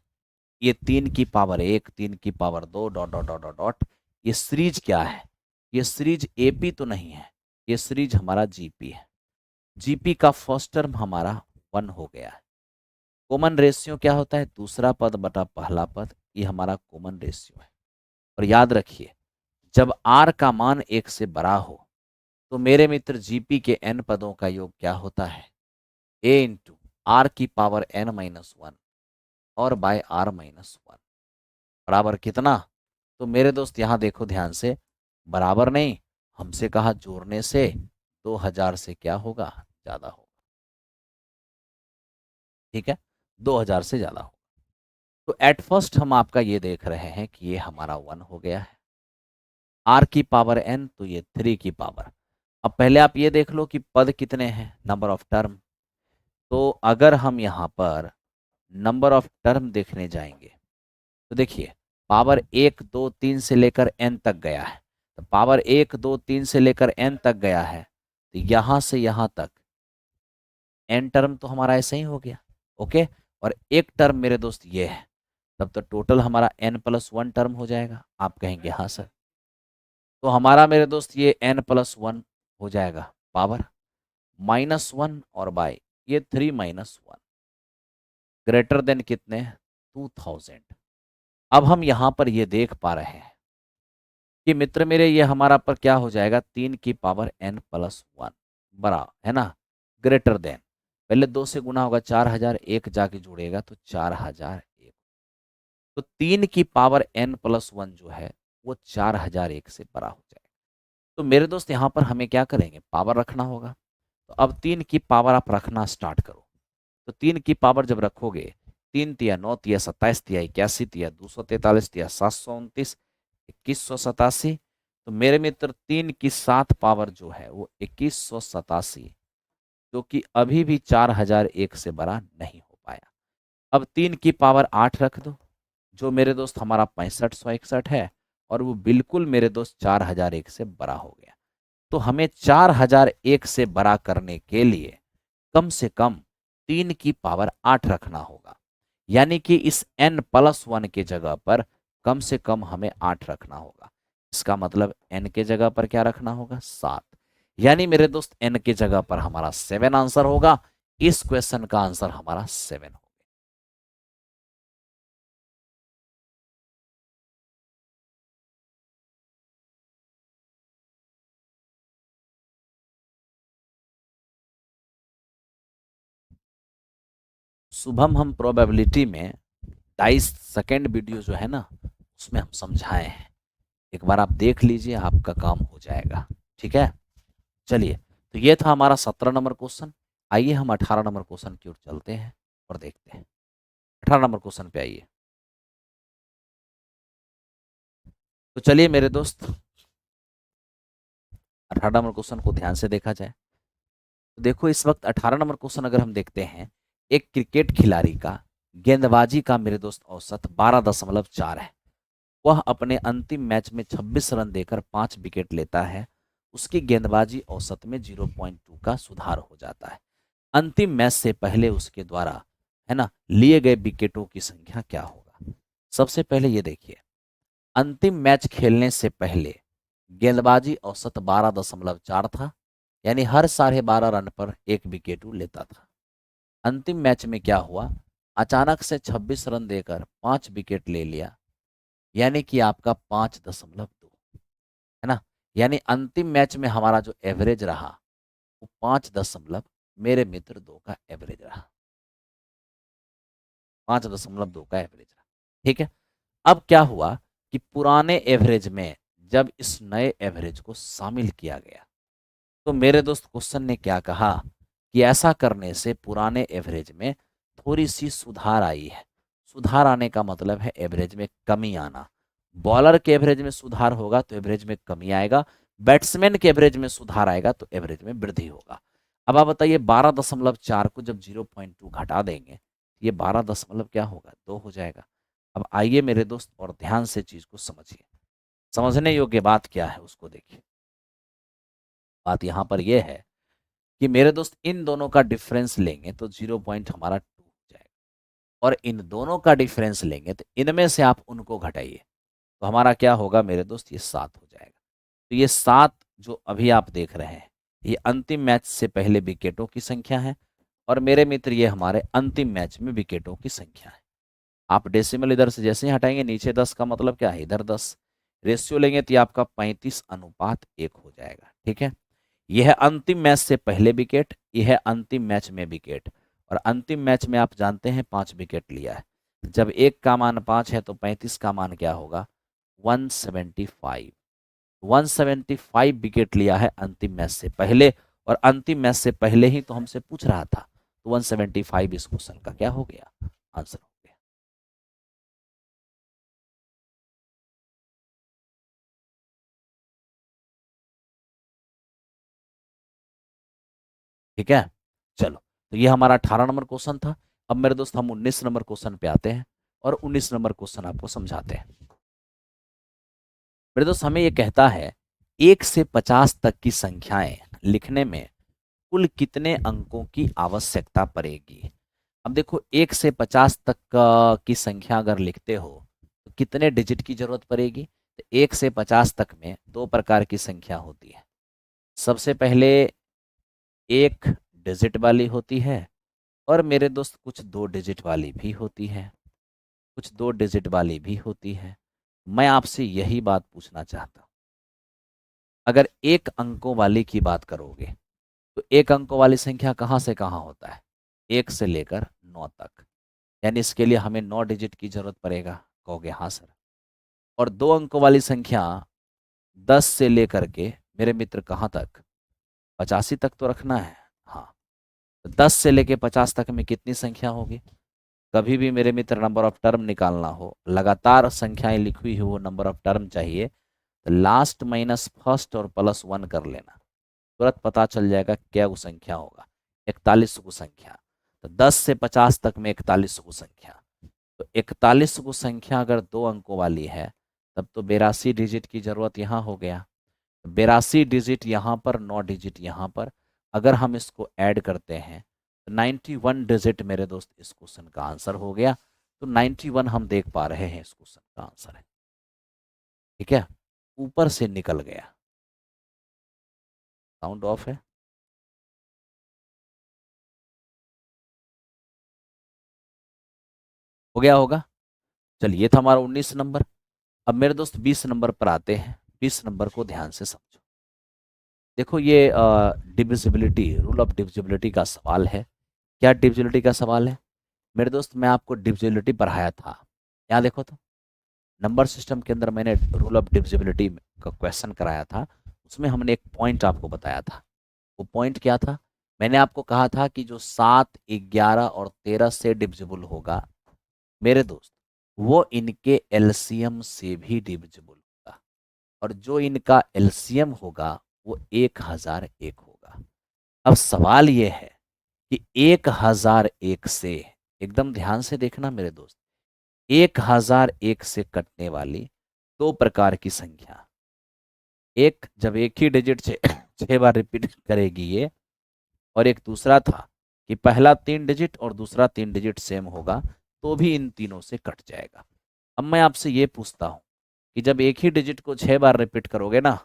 ये 3 की पावर 1, 3 की power 2 dot dot dot dot dot, ये सीरीज क्या है, ये सीरीज एपी तो नहीं है, ये सीरीज हमारा जीपी है। जीपी का फर्स्ट टर्म हमारा 1 हो गया है। कॉमन रेशियो क्या होता है, दूसरा पद बटा पहला पद, ये हमारा कॉमन रेशियो है। और याद रखिए जब आर का मान 1 से बड़ा हो तो मेरे मित्र जीपी के एन पदों का योग क्या होता है, ए इंटू आर की पावर n-1 और बाय r-1 बराबर कितना। तो मेरे दोस्त यहाँ देखो ध्यान से, बराबर नहीं, हमसे कहा जोड़ने से 2000 से क्या होगा, ज्यादा होगा। ठीक है, 2000 से ज्यादा होगा। तो एट फर्स्ट हम आपका ये देख रहे हैं कि ये हमारा 1 हो गया है, आर की पावर n तो ये 3 की पावर। अब पहले आप ये देख लो कि पद कितने हैं, नंबर ऑफ टर्म। तो अगर हम यहाँ पर नंबर ऑफ टर्म देखने जाएंगे तो देखिए पावर 1 2 3 से लेकर n तक गया है, तो पावर 1 2 3 से लेकर n तक गया है, तो यहाँ से यहाँ तक n टर्म तो हमारा ऐसे ही हो गया। ओके, और एक टर्म मेरे दोस्त ये है, तब तो टोटल हमारा n+1 टर्म हो जाएगा। आप कहेंगे हाँ सर, तो हमारा मेरे दोस्त ये n+1 हो जाएगा पावर -1 और बाय ये 3-1 ग्रेटर देन कितने 2000। अब हम यहाँ पर ये देख पा रहे हैं कि मित्र मेरे ये हमारा पर क्या हो जाएगा 3 की पावर n+1 बड़ा है ना, ग्रेटर देन, पहले 2 से गुना होगा 4000, एक जाके जुड़ेगा तो 4001। तो 3 की पावर n+1 जो है वो 4001 से बड़ा हो जाएगा। तो मेरे दोस्त यहाँ पर हमें क्या करेंगे, पावर रखना होगा। तो अब 3 की पावर आप रखना स्टार्ट करो। तो 3 की पावर जब रखोगे, 3 × 9 = 27, 243, 2187, तो मेरे मित्र 3 की 7 पावर जो है वो 2187, जो कि अभी भी 4001 से बड़ा नहीं हो पाया। अब 3 की पावर 8 रख दो, जो मेरे दोस्त हमारा 6561 है, और वो बिल्कुल मेरे दोस्त 4001 से बड़ा हो गया। तो हमें 4001 से बड़ा करने के लिए कम से कम 3 की पावर 8 रखना होगा। यानी कि इस n+1 के जगह पर कम से कम हमें 8 रखना होगा। इसका मतलब n के जगह पर क्या रखना होगा, 7। यानी मेरे दोस्त n के जगह पर हमारा 7 आंसर होगा। इस क्वेश्चन का आंसर हमारा 7 होगा। शुभम हम प्रोबेबिलिटी में 22 सेकेंड वीडियो जो है ना उसमें हम समझाए हैं, एक बार आप देख लीजिए, आपका काम हो जाएगा। ठीक है, चलिए, तो ये था हमारा 17 नंबर क्वेश्चन। आइए हम 18 नंबर क्वेश्चन की ओर चलते हैं और देखते हैं। 18 नंबर क्वेश्चन पे आइए। तो चलिए मेरे दोस्त 18 नंबर क्वेश्चन को ध्यान से देखा जाए। तो देखो इस वक्त 18 नंबर क्वेश्चन अगर हम देखते हैं, एक क्रिकेट खिलाड़ी का गेंदबाजी का मेरे दोस्त औसत 12.4 है। वह अपने अंतिम मैच में 26 रन देकर 5 विकेट लेता है। उसकी गेंदबाजी औसत में 0.2 का सुधार हो जाता है। अंतिम मैच से पहले उसके द्वारा, है ना, लिए गए विकेटों की संख्या क्या होगा। सबसे पहले ये देखिए, अंतिम मैच खेलने से पहले गेंदबाजी औसत 12.4 था, यानी हर 12.5 रन पर एक विकेट वो लेता था। अंतिम मैच में क्या हुआ, अचानक से 26 रन देकर 5 विकेट ले लिया, यानी कि आपका 5.2, है ना। यानी अंतिम मैच में हमारा जो एवरेज रहा वो 5.2 का एवरेज रहा, 5.2 का एवरेज रहा। ठीक है। अब क्या हुआ कि पुराने एवरेज में जब इस नए एवरेज को शामिल किया गया, तो मेरे दोस्त क्वेश्चन ने क्या कहा कि ऐसा करने से पुराने एवरेज में थोड़ी सी सुधार आई है। सुधार आने का मतलब है एवरेज में कमी आना। बॉलर के एवरेज में सुधार होगा तो एवरेज में कमी आएगा, बैट्समैन के एवरेज में सुधार आएगा तो एवरेज में वृद्धि होगा। अब आप बताइए 12.4 को जब 0.2 घटा देंगे, ये 12 क्या होगा, 2 हो जाएगा। अब आइए मेरे दोस्त और ध्यान से चीज को समझिए। समझने योग्य बात क्या है उसको देखिए। बात यहां पर यह है कि मेरे दोस्त इन दोनों का डिफरेंस लेंगे तो 0 हमारा 2 हो जाएगा, और इन दोनों का डिफरेंस लेंगे तो इनमें से आप उनको घटाइए तो हमारा क्या होगा मेरे दोस्त, ये 7 हो जाएगा। तो ये 7 जो अभी आप देख रहे हैं, ये अंतिम मैच से पहले विकेटों की संख्या है, और मेरे मित्र ये हमारे अंतिम मैच में विकेटों की संख्या है। आप डेसिमल इधर से जैसे ही हटाएंगे, नीचे 10 का मतलब क्या है, इधर 10। रेशियो लेंगे तो ये आपका 35:1 हो जाएगा। ठीक है। यह है अंतिम मैच से पहले विकेट, यह है अंतिम मैच में विकेट, और अंतिम मैच में आप जानते हैं 5 विकेट लिया है। जब एक का मान 5 है तो 35 का मान क्या होगा, 175। 175 विकेट लिया है अंतिम मैच से पहले, और अंतिम मैच से पहले ही तो हमसे पूछ रहा था, तो 175 इस क्वेश्चन का क्या हो गया, आंसर हो गया। ठीक है। चलो, तो ये हमारा 18 नंबर क्वेश्चन था। अब मेरे दोस्त हम 19 नंबर क्वेश्चन पे आते हैं, और 19 नंबर क्वेश्चन आपको समझाते हैं। मेरे दोस्त हमें ये कहता है, 1 से 50 तक की संख्याएं लिखने में कुल कितने अंकों की आवश्यकता पड़ेगी। अब देखो 1 से 50 तक की संख्या अगर लिखते हो तो कितने डिजिट की जरूरत पड़ेगी। तो 1 से 50 तक में दो प्रकार की संख्या होती है। सबसे पहले एक डिजिट वाली होती है, और मेरे दोस्त कुछ 2 डिजिट वाली भी होती है, कुछ 2 डिजिट वाली भी होती है। मैं आपसे यही बात पूछना चाहता हूँ, अगर एक अंकों वाली की बात करोगे तो एक अंकों वाली संख्या कहाँ से कहाँ होता है, 1 से लेकर 9 तक, यानी इसके लिए हमें 9 डिजिट की जरूरत पड़ेगा। कहोगे हाँ सर। और दो अंकों वाली संख्या 10 से लेकर के मेरे मित्र कहाँ तक, 85 तक तो रखना है। हाँ, तो 10 से लेकर 50 तक में कितनी संख्या होगी। कभी भी मेरे मित्र नंबर ऑफ टर्म निकालना हो, लगातार संख्याएं लिखी हुई हो, नंबर ऑफ टर्म चाहिए, तो लास्ट माइनस फर्स्ट और +1 कर लेना, तुरंत पता चल जाएगा क्या वो संख्या होगा, 41 को संख्या। तो 10 से 50 तक में 41 को संख्या, तो 41 को संख्या अगर दो अंकों वाली है, तब तो 82 डिजिट की जरूरत यहाँ हो गया। 82 डिजिट यहाँ पर, 9 डिजिट यहाँ पर, अगर हम इसको ऐड करते हैं तो 91 डिजिट मेरे दोस्त इस क्वेश्चन का आंसर हो गया। तो 91 हम देख पा रहे हैं इस क्वेश्चन का आंसर है। ठीक है, ऊपर से निकल गया। साउंड ऑफ है। हो गया होगा। चलिए, ये था हमारा 19 नंबर। अब मेरे दोस्त 20 नंबर पर आते हैं। 20 नंबर को ध्यान से समझो। देखो ये डिविजिबिलिटी, रूल ऑफ डिविजिबिलिटी का सवाल है। क्या डिविजिबिलिटी का सवाल है मेरे दोस्त, मैं आपको डिविजिबिलिटी पढ़ाया था, यहाँ देखो तो नंबर सिस्टम के अंदर मैंने रूल ऑफ डिविजिबिलिटी का क्वेश्चन कराया था। उसमें हमने एक पॉइंट आपको बताया था। वो पॉइंट क्या था, मैंने आपको कहा था कि जो 7, 11 और 13 से डिविजिबल होगा मेरे दोस्त, वो इनके एलसीएम से भी डिविजिबल होगा, और जो इनका एलसीएम होगा वो 1001 होगा। अब सवाल ये है कि 1001 से, एकदम ध्यान से देखना मेरे दोस्त, 1001 से कटने वाली दो प्रकार की संख्या, एक जब एक ही डिजिट से 6 बार रिपीट करेगी ये, और एक दूसरा था कि पहला 3 डिजिट और दूसरा 3 डिजिट सेम होगा, तो भी इन तीनों से कट जाएगा। अब मैं आपसे ये पूछता हूं कि जब एक ही डिजिट को 6 बार रिपीट करोगे ना,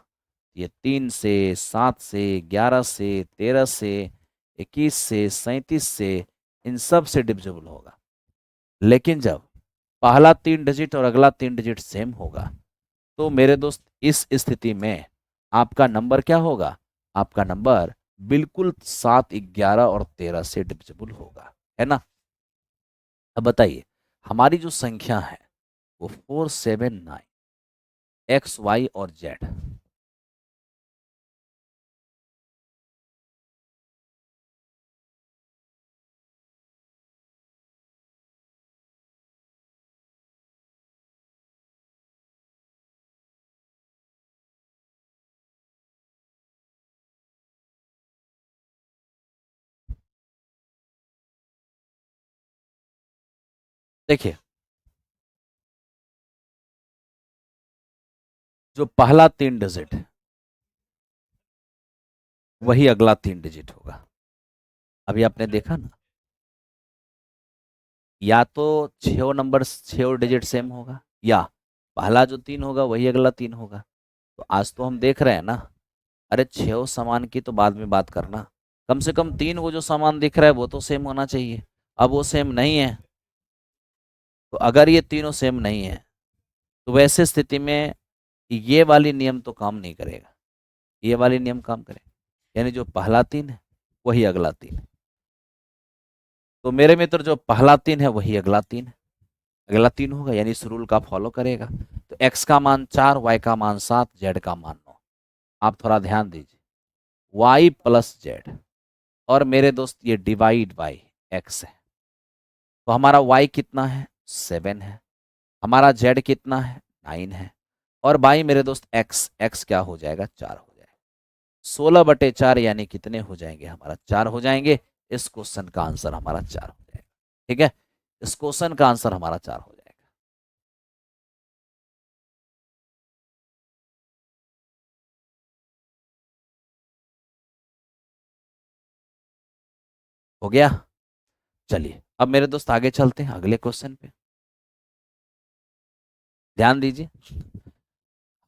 ये 3 से, 7 से, 11 से, 13 से, 21 से, 37 से, इन सब से डिविजिबल होगा। लेकिन जब पहला 3 डिजिट और अगला 3 डिजिट सेम होगा, तो मेरे दोस्त इस स्थिति में आपका नंबर क्या होगा? आपका नंबर बिल्कुल 7, 11 और 13 से डिविजिबल होगा, है ना? अब बताइए, हमारी जो संख्या है वो 479 एक्स, वाई और जेड। देखिए, जो पहला 3 डिजिट वही अगला 3 डिजिट होगा। अभी आपने देखा ना, या तो छह नंबर, 6 डिजिट सेम होगा, या पहला जो 3 होगा वही अगला 3 होगा। तो आज तो हम देख रहे हैं ना, अरे 6 सामान की तो बाद में बात करना, कम से कम 3 वो जो सामान दिख रहा है वो तो सेम होना चाहिए। अब वो सेम नहीं है, तो अगर ये तीनों सेम नहीं है, तो वैसे स्थिति में ये वाली नियम तो काम नहीं करेगा, ये वाली नियम काम करेगा, यानी जो पहला 3 है वही अगला 3 है। तो मेरे मित्र जो पहला 3 है वही अगला 3 है, अगला 3 होगा, यानी इस रूल का फॉलो करेगा। तो x का मान 4, y का मान 7, z का मान 9। आप थोड़ा ध्यान दीजिए, y प्लस जेड, और मेरे दोस्त ये डिवाइड बाई x है। तो हमारा y कितना है? 7 है। हमारा z कितना है? 9 है। और बाई मेरे दोस्त x क्या हो जाएगा? 4 हो जाएगा। 16/4 यानी कितने हो जाएंगे? हमारा 4 हो जाएंगे। इस क्वेश्चन का आंसर हमारा 4 हो जाएगा। ठीक है, इस क्वेश्चन का आंसर हमारा 4 हो जाएगा। हो गया? चलिए अब मेरे दोस्त आगे चलते हैं अगले क्वेश्चन पे। ध्यान दीजिए,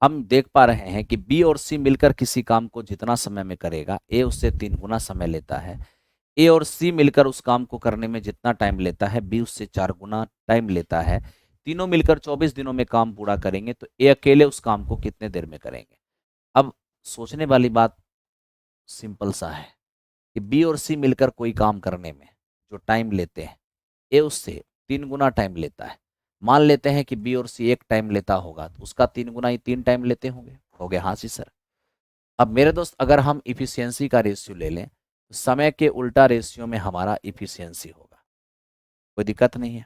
हम देख पा रहे हैं कि बी और सी मिलकर किसी काम को जितना समय में करेगा, ए उससे 3 गुना समय लेता है। ए और सी मिलकर उस काम को करने में जितना टाइम लेता है, बी उससे 4 गुना टाइम लेता है। तीनों मिलकर 24 दिनों में काम पूरा करेंगे, तो ए अकेले उस काम को कितने देर में करेंगे? अब सोचने वाली बात सिंपल सा है कि बी और सी मिलकर कोई काम करने में जो टाइम लेते हैं, ए उससे 3 गुना टाइम लेता है। मान लेते हैं कि बी और सी एक टाइम लेता होगा, तो उसका 3 गुना ही 3 टाइम लेते होंगे। हो गया? हाँ जी सर। अब मेरे दोस्त अगर हम इफिशियंसी का रेशियो ले लें, तो समय के उल्टा रेशियो में हमारा इफिशियंसी होगा। कोई दिक्कत नहीं है।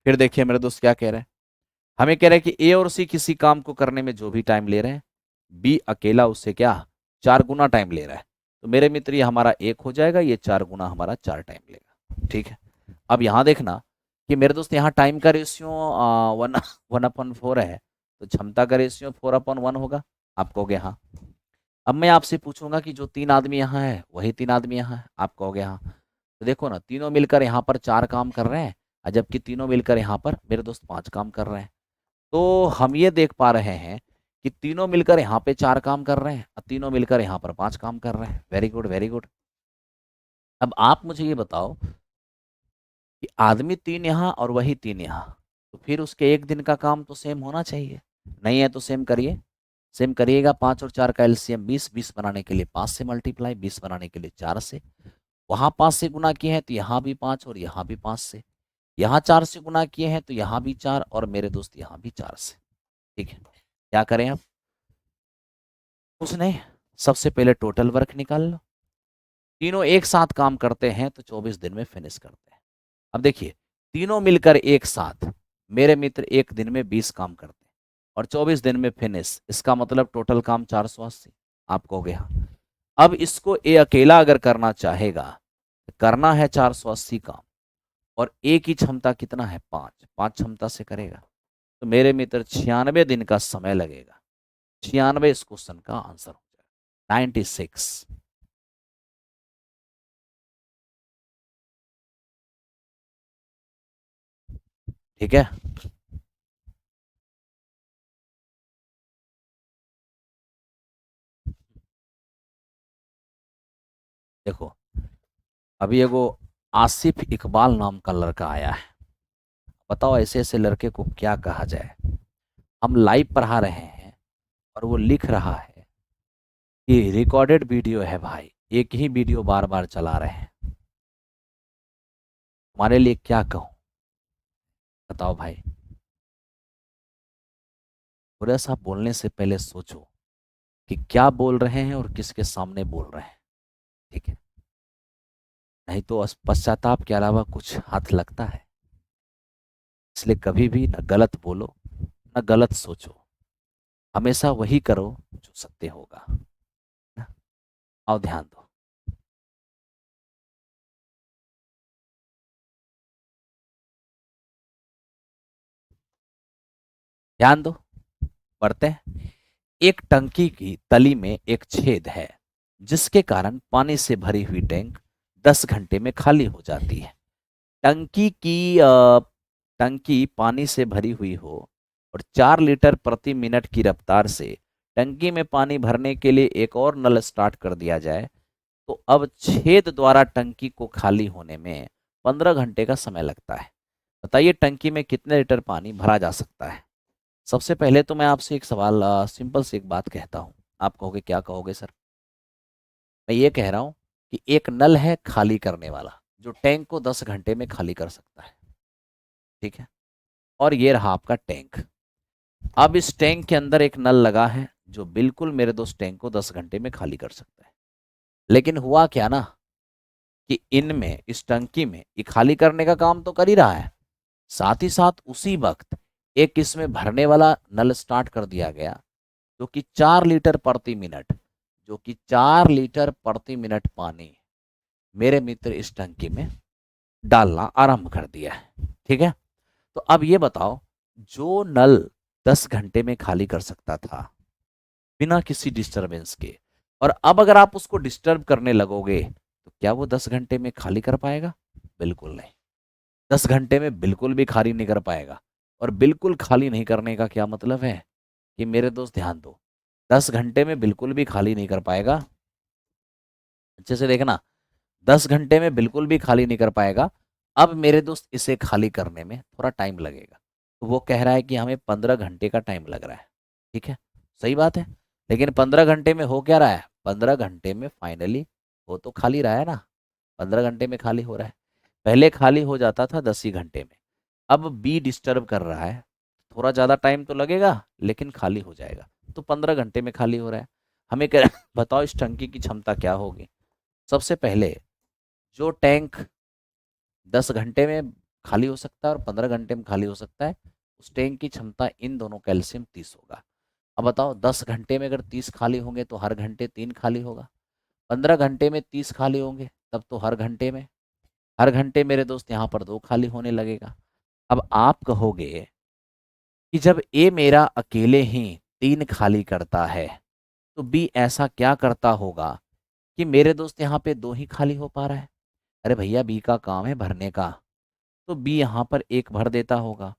फिर देखिए मेरे दोस्त क्या कह रहे हैं, हमें कह रहे हैं कि ए और सी किसी काम को करने में जो भी टाइम ले रहे हैं, बी अकेला उससे क्या 4 गुना टाइम ले रहा है। तो मेरे मित्र ये हमारा 1 हो जाएगा, ये 4 गुना हमारा 4 टाइम लेगा। ठीक है, अब यहाँ देखना कि मेरे दोस्त यहाँ टाइम का रेशियो 1/4 है, तो क्षमता का रेशियो 4/1 होगा। आप कहोगे हाँ। अब मैं आपसे पूछूंगा कि जो 3 आदमी यहाँ है वही 3 आदमी यहाँ है। आप कहोगे हाँ। तो देखो ना, तीनों मिलकर यहाँ पर 4 काम कर रहे हैं, और जबकि तीनों मिलकर यहाँ पर मेरे दोस्त 5 काम कर रहे हैं। तो हम ये देख पा रहे हैं कि तीनों मिलकर यहाँ पे 4 काम कर रहे हैं और तीनों मिलकर यहाँ पर 5 काम कर रहे हैं। Very good, very good. अब आप मुझे ये बताओ कि आदमी 3 यहाँ और वही 3 यहाँ, तो फिर उसके एक दिन का काम तो सेम होना चाहिए। नहीं है तो सेम करिए, सेम करिएगा। 5 और 4 का एलसीएम 20, 20 बनाने के लिए 5 से मल्टीप्लाई, 20 बनाने के लिए 4 से। वहां 5 से गुना किए हैं तो यहाँ भी 5 और यहाँ भी 5 से। यहाँ 4 से गुना किए हैं तो यहाँ भी 4, और मेरे दोस्त यहाँ भी 4 से। ठीक है, क्या करें अब? कुछ नहीं, सबसे पहले टोटल वर्क निकाल लो। तीनों एक साथ काम करते हैं तो 24 दिन में फिनिश करते हैं। अब देखिए, तीनों मिलकर एक साथ मेरे मित्र एक दिन में 20 काम करते हैं और 24 दिन में फिनिश, इसका मतलब टोटल काम 480। आप कहोगे हाँ। अब इसको ए अकेला अगर करना चाहेगा, करना है 480 काम, और ए की क्षमता कितना है 5, 5 क्षमता से करेगा, तो मेरे मित्र 96 दिन का समय लगेगा। 96 इस क्वेश्चन का आंसर हो जाएगा, 96। ठीक है। देखो, अभी एगो आसिफ इकबाल नाम का लड़का आया है। बताओ ऐसे ऐसे लड़के को क्या कहा जाए। हम लाइव पढ़ा रहे हैं और वो लिख रहा है कि रिकॉर्डेड वीडियो है भाई, एक ही वीडियो बार बार चला रहे हैं। हमारे लिए क्या कहूँ, बताओ भाई। थोड़ा सा बोलने से पहले सोचो कि क्या बोल रहे हैं और किसके सामने बोल रहे हैं। ठीक है, नहीं तो पश्चाताप के अलावा कुछ हाथ लगता है। इसलिए कभी भी न गलत बोलो न गलत सोचो, हमेशा वही करो जो सत्य होगा ना। आओ ध्यान दो। ध्यान दो, पढ़ते हैं। एक टंकी की तली में एक छेद है, जिसके कारण पानी से भरी हुई टैंक 10 घंटे में खाली हो जाती है। टंकी की टंकी पानी से भरी हुई हो और 4 लीटर प्रति मिनट की रफ्तार से टंकी में पानी भरने के लिए एक और नल स्टार्ट कर दिया जाए, तो अब छेद द्वारा टंकी को खाली होने में 15 घंटे का समय लगता है। बताइए टंकी में कितने लीटर पानी भरा जा सकता है। सबसे पहले तो मैं आपसे एक सवाल, सिंपल सी एक बात कहता हूँ। आप कहोगे क्या कहोगे सर। मैं ये कह रहा हूँ कि एक नल है खाली करने वाला, जो टैंक को 10 घंटे में खाली कर सकता है। ठीक है, और ये रहा आपका टैंक। अब इस टैंक के अंदर एक नल लगा है जो बिल्कुल मेरे दोस्त टैंक को 10 घंटे में खाली कर सकता है। लेकिन हुआ क्या ना, कि इनमें इस टंकी में ये खाली करने का काम तो कर ही रहा है, साथ ही साथ उसी वक्त एक इसमें भरने वाला नल स्टार्ट कर दिया गया, जो कि 4 लीटर प्रति मिनट, जो कि 4 लीटर प्रति मिनट पानी मेरे मित्र इस टंकी में डालना आरंभ कर दिया है। ठीक है, तो अब ये बताओ, जो नल 10 घंटे में खाली कर सकता था बिना किसी डिस्टरबेंस के, और अब अगर आप उसको डिस्टर्ब करने लगोगे, तो क्या वो 10 घंटे में खाली कर पाएगा। बिल्कुल नहीं, 10 घंटे में बिल्कुल भी खाली नहीं कर पाएगा। और बिल्कुल खाली नहीं करने का क्या मतलब है, कि मेरे दोस्त ध्यान दो, 10 घंटे में बिल्कुल भी खाली नहीं कर पाएगा। अच्छे से देखना, 10 घंटे में बिल्कुल भी खाली नहीं कर पाएगा। अब मेरे दोस्त इसे खाली करने में थोड़ा टाइम लगेगा, तो वो कह रहा है कि हमें 15 घंटे का टाइम लग रहा है। ठीक है, सही बात है। लेकिन 15 घंटे में हो क्या रहा है, 15 घंटे में फाइनली हो तो खाली रहा है ना। 15 घंटे में खाली हो रहा है। पहले खाली हो जाता था 10 ही घंटे में। अब बी डिस्टर्ब कर रहा है, थोड़ा ज़्यादा टाइम तो लगेगा लेकिन खाली हो जाएगा, तो 15 घंटे में खाली हो रहा है। हमें कह बताओ इस टंकी की क्षमता क्या होगी। सबसे पहले, जो टैंक 10 घंटे में खाली हो सकता है और 15 घंटे में खाली हो सकता है, उस टैंक की क्षमता इन दोनों कैल्शियम 30 होगा। अब बताओ 10 घंटे में अगर 30 खाली होंगे तो हर घंटे 3 खाली होगा। 15 घंटे में 30 खाली होंगे तब तो हर घंटे मेरे दोस्त यहाँ पर 2 खाली होने लगेगा। अब आप कहोगे कि जब ए मेरा अकेले ही 3 खाली करता है, तो बी ऐसा क्या करता होगा कि मेरे दोस्त यहाँ पे 2 ही खाली हो पा रहा है। अरे भैया, बी का काम है भरने का, तो बी यहाँ पर एक भर देता होगा।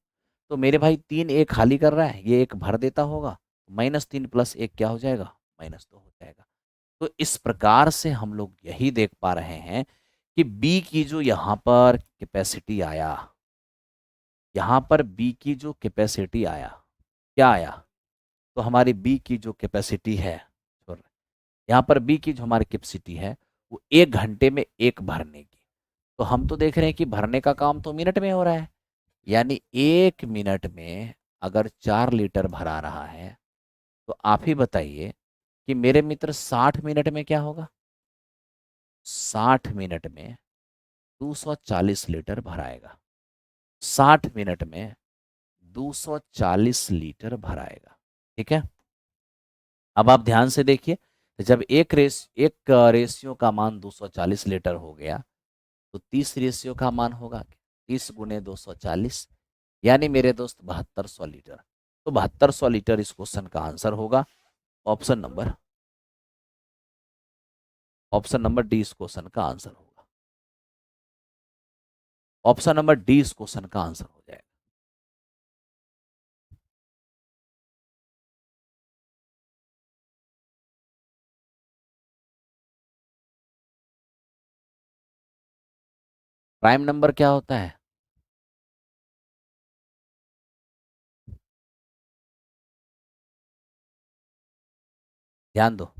तो मेरे भाई 3 एक खाली कर रहा है, ये एक भर देता होगा, -3 + 1 क्या हो जाएगा, -2 हो जाएगा। तो इस प्रकार से हम लोग यही देख पा रहे हैं कि बी की जो यहाँ पर कैपेसिटी आया, यहाँ पर बी की जो कैपेसिटी आया, क्या आया, तो हमारी बी की जो कैपेसिटी है, यहाँ पर बी की जो हमारी कैपेसिटी है, वो 1 घंटे में एक भरने की। तो हम तो देख रहे हैं कि भरने का काम तो मिनट में हो रहा है, यानी 1 मिनट में अगर 4 लीटर भरा रहा है, तो आप ही बताइए कि मेरे मित्र 60 मिनट में क्या होगा। 60 मिनट में 240 लीटर भराएगा। 60 मिनट में 240 लीटर भराएगा। ठीक है, अब आप ध्यान से देखिए, तो जब एक रेशियो का मान 240 लीटर हो गया, तो 30 रेशियो का मान होगा 30 गुने 240, यानी मेरे दोस्त 7200 लीटर। तो 7200 लीटर इस क्वेश्चन का आंसर होगा। Option number option number D इस क्वेश्चन का आंसर होगा। ऑप्शन नंबर डी इस क्वेश्चन का आंसर हो जाएगा। प्राइम नंबर क्या होता है? ध्यान दो।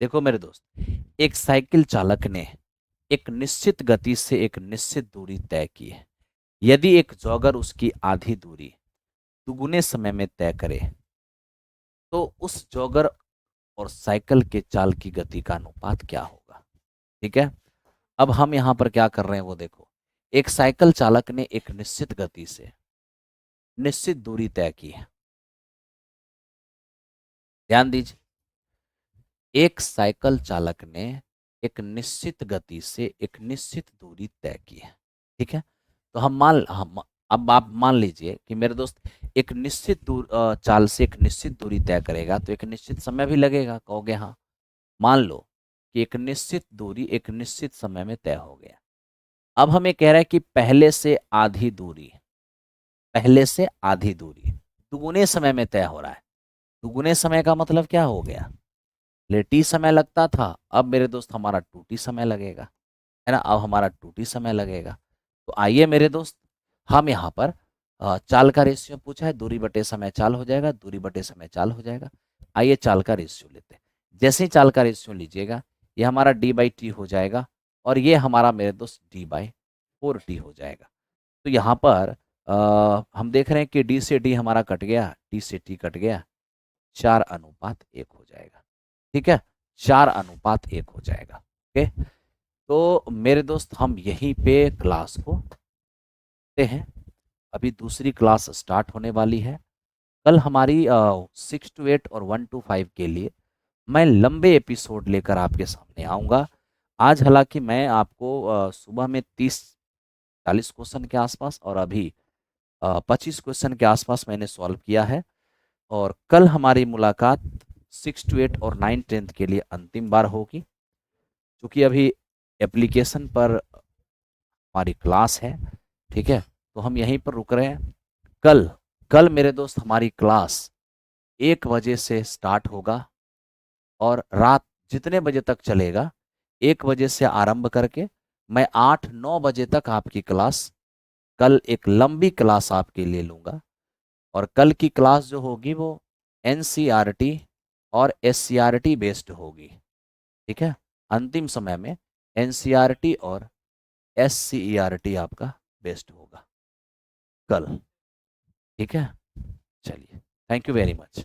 देखो मेरे दोस्त, एक साइकिल चालक ने एक निश्चित गति से एक निश्चित दूरी तय की है। यदि एक जॉगर उसकी आधी दूरी दुगुने समय में तय करे, तो उस जॉगर और साइकिल के चाल की गति का अनुपात क्या होगा? ठीक है। अब हम यहां पर क्या कर रहे हैं वो देखो। एक साइकिल चालक ने एक निश्चित गति से निश्चित दूरी तय की है। ध्यान दीजिए, एक साइकिल चालक ने एक निश्चित गति से एक निश्चित दूरी तय की है। ठीक है। तो हम अब आप मान लीजिए कि मेरे दोस्त एक निश्चित चाल से एक निश्चित दूरी तय करेगा, तो एक निश्चित समय भी लगेगा, कहोगे हाँ। मान लो कि एक निश्चित दूरी एक निश्चित समय में तय हो गया। अब हमें कह रहा है कि पहले से आधी दूरी दुगुने समय में तय हो रहा है। दुगुने समय का मतलब क्या हो गया? ले टी समय लगता था, अब मेरे दोस्त हमारा 2t समय लगेगा, है ना। अब हमारा 2t समय लगेगा। तो आइए मेरे दोस्त, हम यहाँ पर चाल का रेशियो पूछा है, दूरी बटे समय चाल हो जाएगा, दूरी बटे समय चाल हो जाएगा। आइए चाल का रेशियो लेते हैं। जैसे ही चाल का रेशियो लीजिएगा, ये हमारा d/t हो जाएगा, और ये हमारा मेरे दोस्त d/4t हो जाएगा। तो यहाँ पर हम देख रहे हैं कि d से d हमारा कट गया, t से t कट गया, 4:1 हो जाएगा। ठीक है, 4:1 हो जाएगा। ओके। तो मेरे दोस्त हम यहीं पे क्लास को देखते हैं। अभी दूसरी क्लास स्टार्ट होने वाली है। कल हमारी 6 to 8 और 1 to 5 के लिए मैं लंबे एपिसोड लेकर आपके सामने आऊँगा। आज हालांकि मैं आपको सुबह में 30-40 क्वेश्चन के आसपास और अभी 25 क्वेश्चन के आसपास मैंने सॉल्व किया है। और कल हमारी मुलाकात 6 to 8 और 9-10 के लिए अंतिम बार होगी, क्योंकि अभी एप्लीकेशन पर हमारी क्लास है। ठीक है, तो हम यहीं पर रुक रहे हैं। कल कल मेरे दोस्त हमारी क्लास 1 बजे से स्टार्ट होगा और रात जितने बजे तक चलेगा, 1 बजे से आरंभ करके मैं 8-9 बजे तक आपकी क्लास, कल एक लंबी क्लास आपके लिए लूँगा। और कल की क्लास जो होगी वो एनसीईआरटी और एससीईआरटी बेस्ड होगी। ठीक है, अंतिम समय में एनसीईआरटी और एससीईआरटी आपका बेस्ड होगा कल। ठीक है, चलिए, थैंक यू वेरी मच।